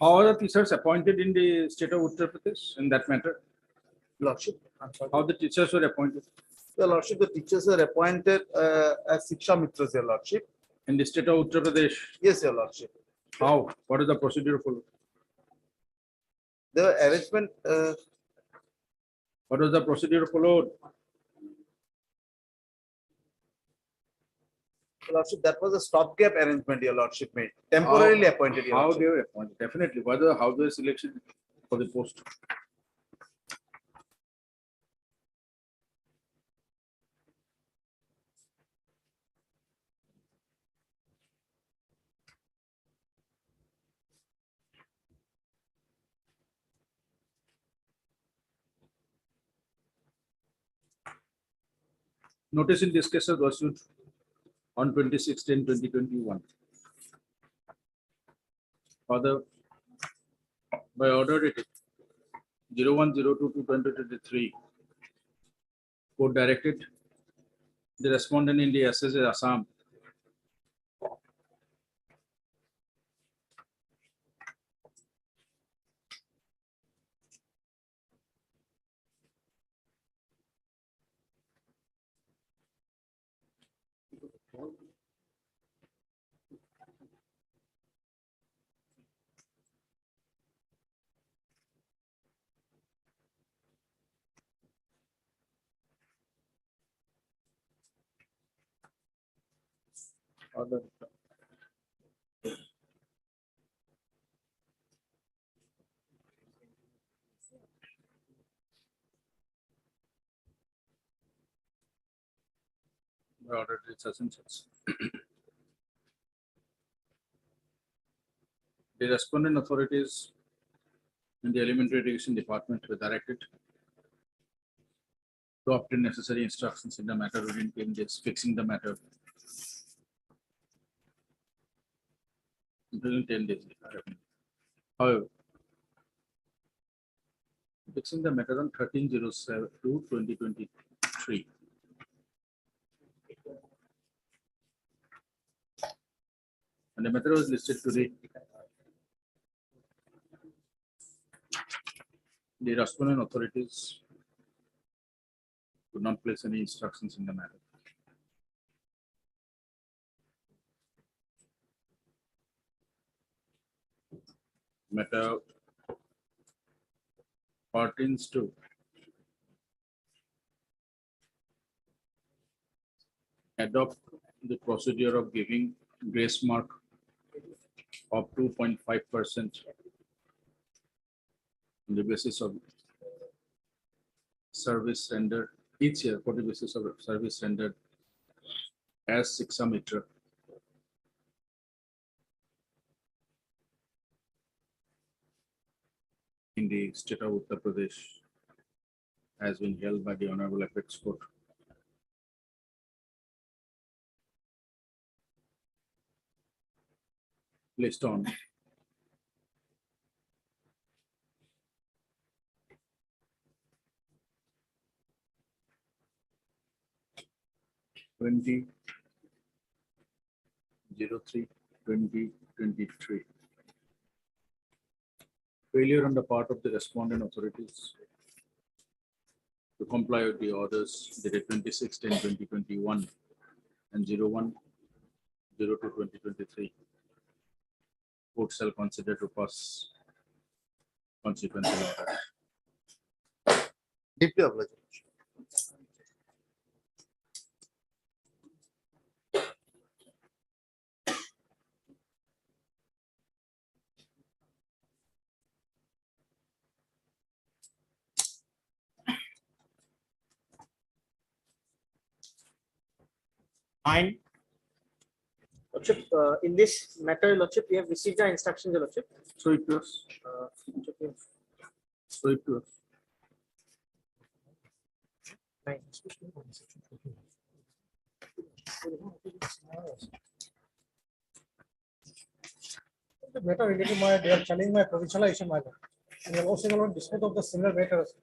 How are the teachers appointed in the state of Uttar Pradesh in that matter? Lordship, I'm sorry. How the teachers were appointed Your Lordship, the teachers are appointed as Shiksha Mitras, Your Lordship. in the state of Uttar Pradesh? Yes, Your Lordship. How? What is the procedure followed? The arrangement, What was the procedure followed? Your Lordship, that was a stopgap arrangement, Your Lordship made, temporarily appointed, Your How Lordship. they were appointed? Definitely. Whether how they selection for the post? Notice in this case was issued on 26/10/2021. Further, by order dated 01/02/2023, court directed the respondent in the SSA Assam Other. The order is essentials. The respondent authorities in the elementary education department were directed to obtain necessary instructions in the matter within 10 days, fixing the matter. Within 10 days. However, fixing the matter on 13/07/2023. And the matter was listed today. The respondent authorities could not place any instructions in the matter. Matter pertains to adopt the procedure of giving grace mark of 2.5% on the basis of service rendered each year for the basis of service rendered as Shiksha Mitra in the state of Uttar Pradesh has been held by the Honorable Apex Court. Placed on (20/03/2023). Failure on the part of the respondent authorities to comply with the orders dated 26/10/2021 and 01/02/2023. Court shall consider to pass consequential order. Deeply obliged. Fine. Lordship, in this matter, Lordship, we have received the instructions, Lordship. So it was. Lordship, So it was. Fine. The matter related my, they are challenging my provincialization matter. And they are also going to dispute of the similar matters.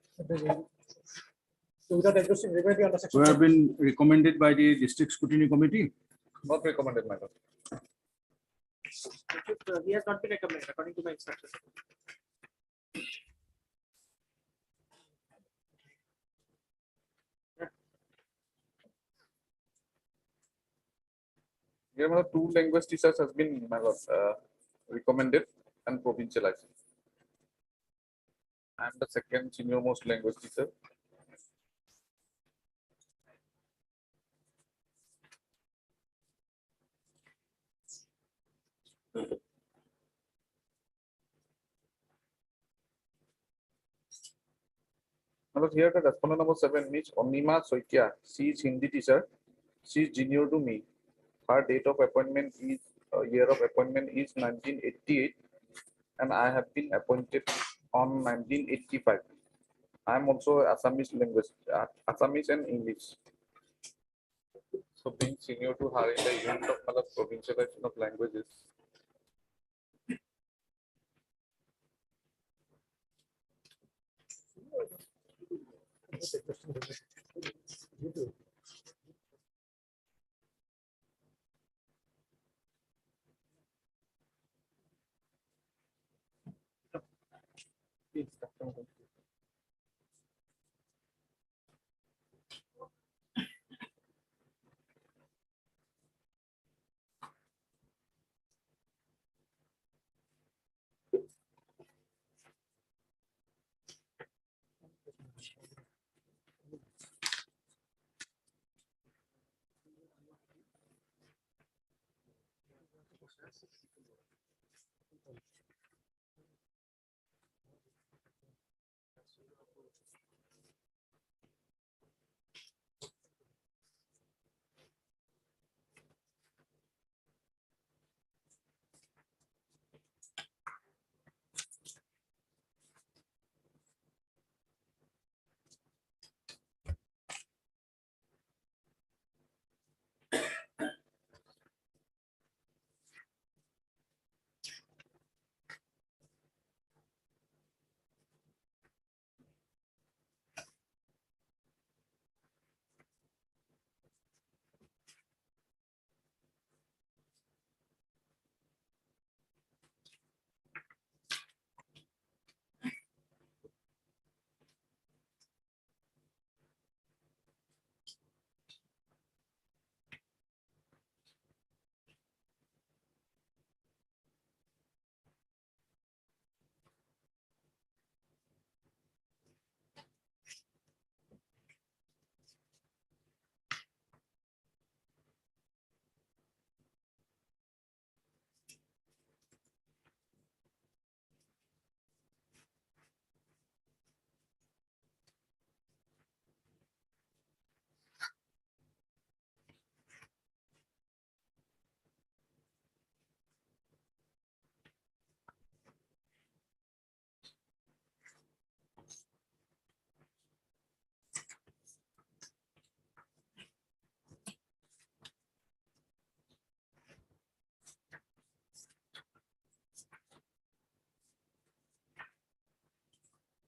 So without exhausting remedy under section. We have been recommended by the district scrutiny committee. Not recommended, my lord. Lordship, he has not been recommended according to my instructions. Here, my lord, two language teachers has been, my lord, recommended and provincialized. I am the second senior most language teacher. Now, here the respondent number 7, Miss Onima Soikia. She is Hindi teacher. She is junior to me. Her date of appointment is year of appointment is 1988, and I have been appointed on 1985. I am also Assamese language, Assamese and English. So, being senior to her in the event of provincialization of languages.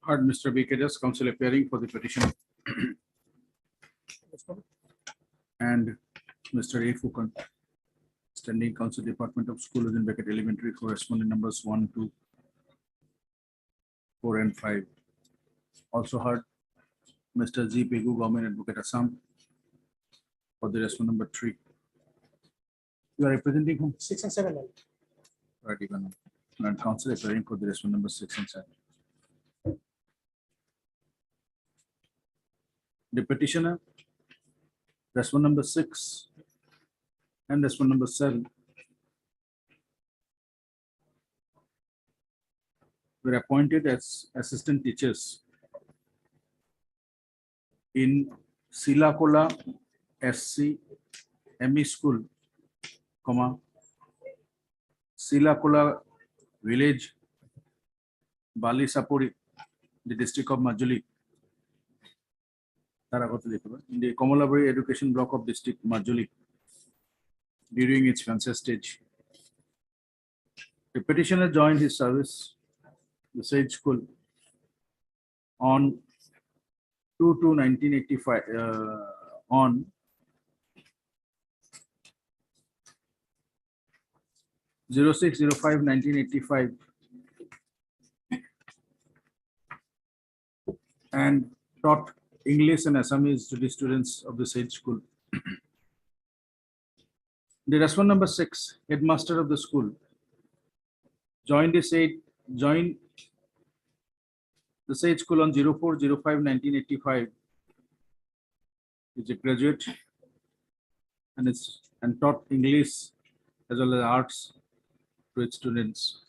Heard Mr. B. Kedas, counsel appearing for the petition. And Mr. A. Fukan, standing counsel, Department of School within Beckett Elementary, corresponding numbers 1, 2, 4, and 5. Also heard Mr. G. Pegu, Government Advocate Assam, for the respondent number 3. You are representing whom? 6 and 7. Right, even. And counsel appearing for the respondent number 6 and 7. The petitioner, respondent number 6 and respondent number 7 were appointed as assistant teachers in Silakola SC ME School, Silakola Village, Bali Sapuri, the district of Majuli, in the Komolabari Education Block of District Majuli during its fancy stage. The petitioner joined his service, the Sage School, on 2/2/1985, on 06/05/1985, and taught English and Assamese to the students of the Sage School. The respondent number 6, headmaster of the school, joined the Sage School on 04/05/1985. Is a graduate and taught English as well as arts to its students.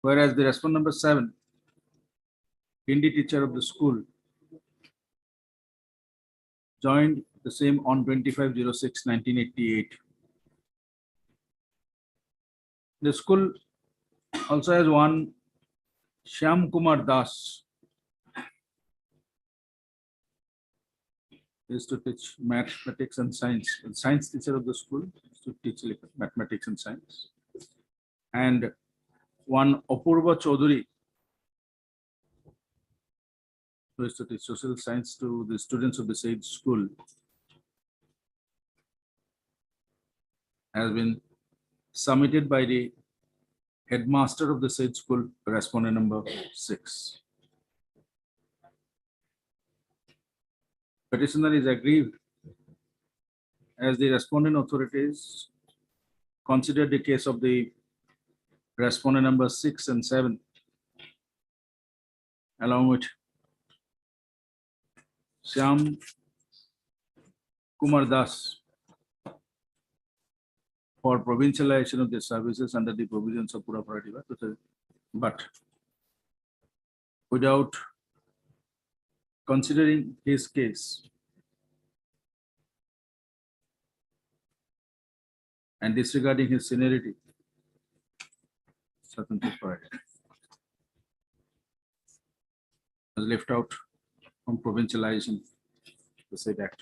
Whereas the respondent number 7, Hindi teacher of the school, joined the same on 25/06/1988. The school also has one Shyam Kumar Das, is to teach mathematics and science. The science teacher of the school is to teach mathematics and science. And one Apurva Chaudhary, who is to teach social science to the students of the Sage School, has been submitted by the headmaster of the Sage School, respondent number 6. Petitioner is aggrieved as the respondent authorities consider the case of the respondent number 6 and 7 along with Shyam Kumar Das for provincialization of the services under the provisions of Pura Parativa, but without considering his case and disregarding his seniority, Swatantra Parade was left out from provincialization, to say that.